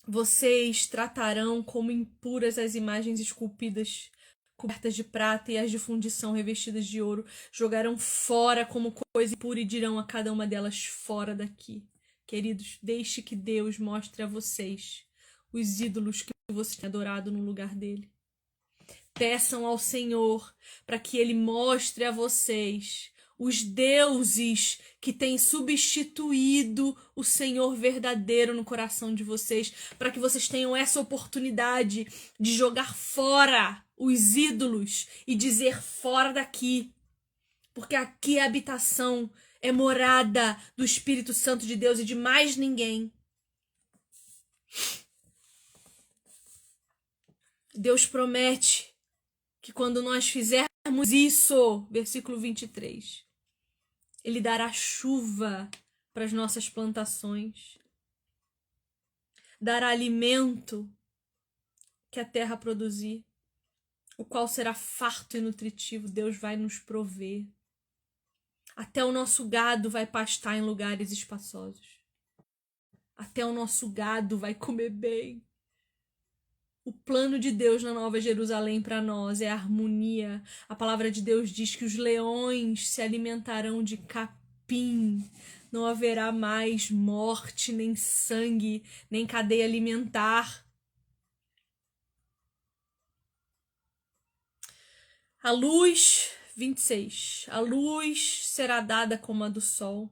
Vocês tratarão como impuras as imagens esculpidas, cobertas de prata, e as de fundição revestidas de ouro. Jogarão fora como coisa impura e dirão a cada uma delas: fora daqui. Queridos, deixe que Deus mostre a vocês os ídolos que você tem adorado no lugar dele. Peçam ao Senhor para que ele mostre a vocês os deuses que têm substituído o Senhor verdadeiro no coração de vocês, para que vocês tenham essa oportunidade de jogar fora os ídolos e dizer: fora daqui, porque aqui é a habitação, é morada do Espírito Santo de Deus e de mais ninguém. Deus promete que quando nós fizermos isso, versículo 23, ele dará chuva para as nossas plantações, dará alimento que a terra produzir, o qual será farto e nutritivo. Deus vai nos prover. Até o nosso gado vai pastar em lugares espaçosos. Até o nosso gado vai comer bem. O plano de Deus na Nova Jerusalém para nós é a harmonia. A palavra de Deus diz que os leões se alimentarão de capim. Não haverá mais morte, nem sangue, nem cadeia alimentar. A luz, 26. A luz será dada como a do sol.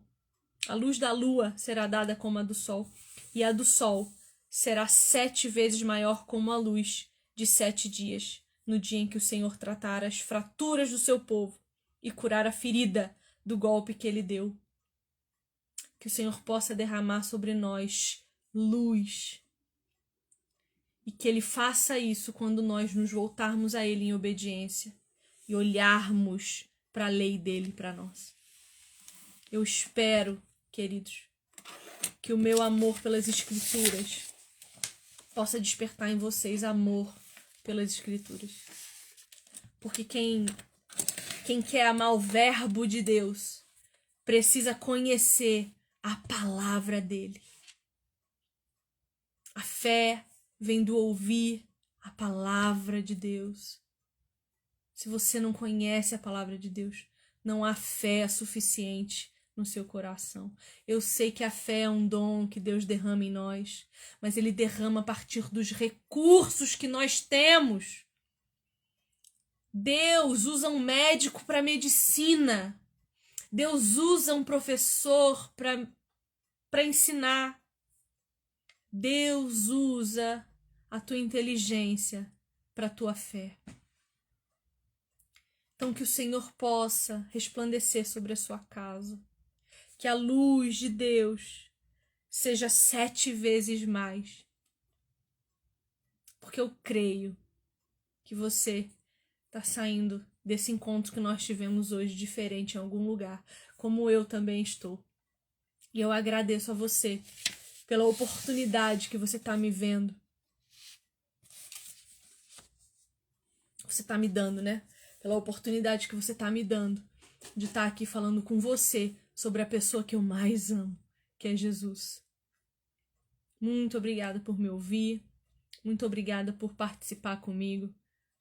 A luz da lua será dada como a do sol. E a do sol será 7 vezes maior como a luz de 7 dias, no dia em que o Senhor tratar as fraturas do seu povo e curar a ferida do golpe que ele deu. Que o Senhor possa derramar sobre nós luz. E que ele faça isso quando nós nos voltarmos a ele em obediência e olharmos para a lei dele para nós. Eu espero, queridos, que o meu amor pelas Escrituras possa despertar em vocês amor pelas Escrituras. Porque quem quer amar o verbo de Deus precisa conhecer a palavra dele. A fé vem do ouvir a palavra de Deus. Se você não conhece a palavra de Deus, não há fé suficiente no seu coração. Eu sei que a fé é um dom que Deus derrama em nós, mas ele derrama a partir dos recursos que nós temos. Deus usa um médico para medicina. Deus usa um professor para ensinar. Deus usa a tua inteligência para a tua fé. Então que o Senhor possa resplandecer sobre a sua casa. Que a luz de Deus seja 7 vezes mais. Porque eu creio que você está saindo desse encontro que nós tivemos hoje diferente em algum lugar, como eu também estou. E eu agradeço a você pela oportunidade que você está me vendo. Você está me dando, né? Pela oportunidade que você está me dando de estar aqui falando com você sobre a pessoa que eu mais amo, que é Jesus. Muito obrigada por me ouvir. Muito obrigada por participar comigo.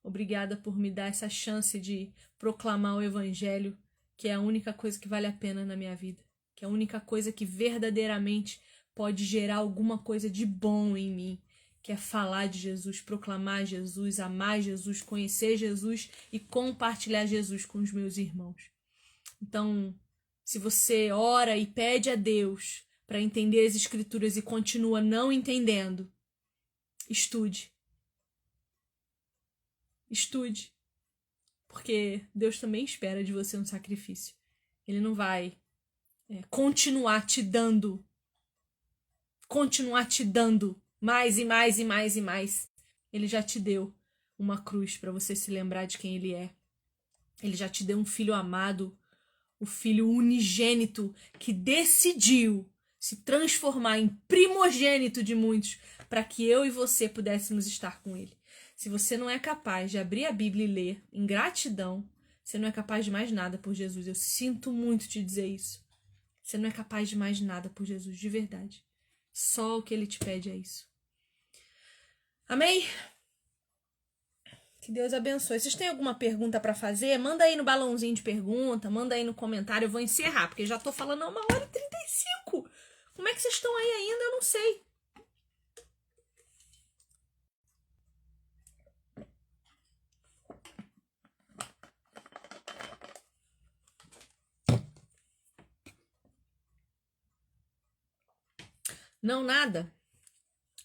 Obrigada por me dar essa chance de proclamar o Evangelho, que é a única coisa que vale a pena na minha vida. Que é a única coisa que verdadeiramente pode gerar alguma coisa de bom em mim. Que é falar de Jesus, proclamar Jesus, amar Jesus, conhecer Jesus e compartilhar Jesus com os meus irmãos. Então, se você ora e pede a Deus para entender as Escrituras e continua não entendendo, estude. Estude. Porque Deus também espera de você um sacrifício. Ele não vai continuar te dando mais e mais e mais e mais. Ele já te deu uma cruz para você se lembrar de quem ele é. Ele já te deu um filho amado, o filho unigênito que decidiu se transformar em primogênito de muitos para que eu e você pudéssemos estar com ele. Se você não é capaz de abrir a Bíblia e ler em gratidão, você não é capaz de mais nada por Jesus. Eu sinto muito te dizer isso. Você não é capaz de mais nada por Jesus, de verdade. Só o que ele te pede é isso. Amém? Que Deus abençoe. Vocês têm alguma pergunta para fazer? Manda aí no balãozinho de pergunta, manda aí no comentário. Eu vou encerrar, porque já tô falando há 1h35. Como é que vocês estão aí ainda? Eu não sei. Não, nada.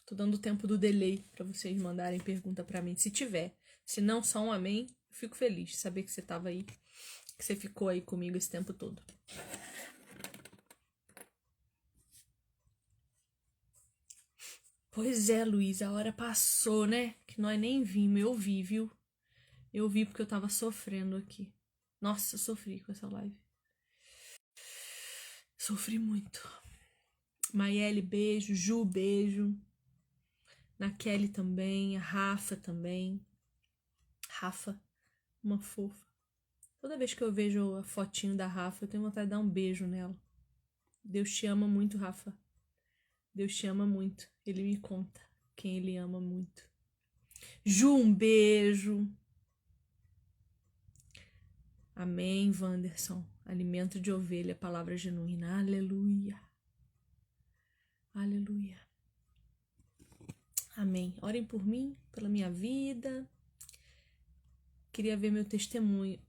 Tô dando o tempo do delay para vocês mandarem pergunta para mim, se tiver. Se não, só um amém. Eu fico feliz de saber que você tava aí, que você ficou aí comigo esse tempo todo. Pois é, Luiz, a hora passou, né? Que nós nem vimos. Eu vi, viu? Eu vi porque eu tava sofrendo aqui. Nossa, eu sofri com essa live. Sofri muito. Maiele, beijo. Ju, beijo. Na Kelly também. A Rafa também. Rafa, uma fofa. Toda vez que eu vejo a fotinho da Rafa, eu tenho vontade de dar um beijo nela. Deus te ama muito, Rafa. Deus te ama muito. Ele me conta quem ele ama muito. Ju, um beijo. Amém, Wanderson. Alimento de ovelha, palavra genuína. Aleluia. Aleluia. Amém. Orem por mim, pela minha vida. Queria ver meu testemunho.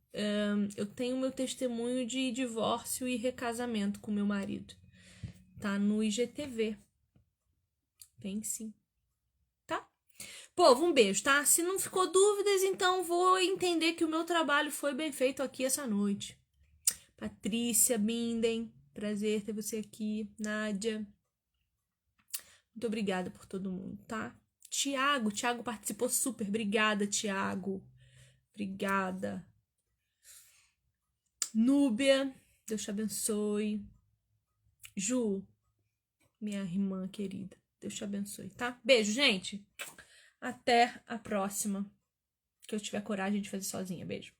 Eu tenho meu testemunho de divórcio e recasamento com meu marido. Tá no IGTV. Tem sim. Tá? Povo, um beijo, tá? Se não ficou dúvidas, então vou entender que o meu trabalho foi bem feito aqui essa noite. Patrícia Binden, prazer ter você aqui. Nádia. Muito obrigada por todo mundo, tá? Tiago participou super. Obrigada, Tiago. Obrigada. Núbia, Deus te abençoe. Ju, minha irmã querida, Deus te abençoe, tá? Beijo, gente. Até a próxima. Que eu tiver coragem de fazer sozinha. Beijo.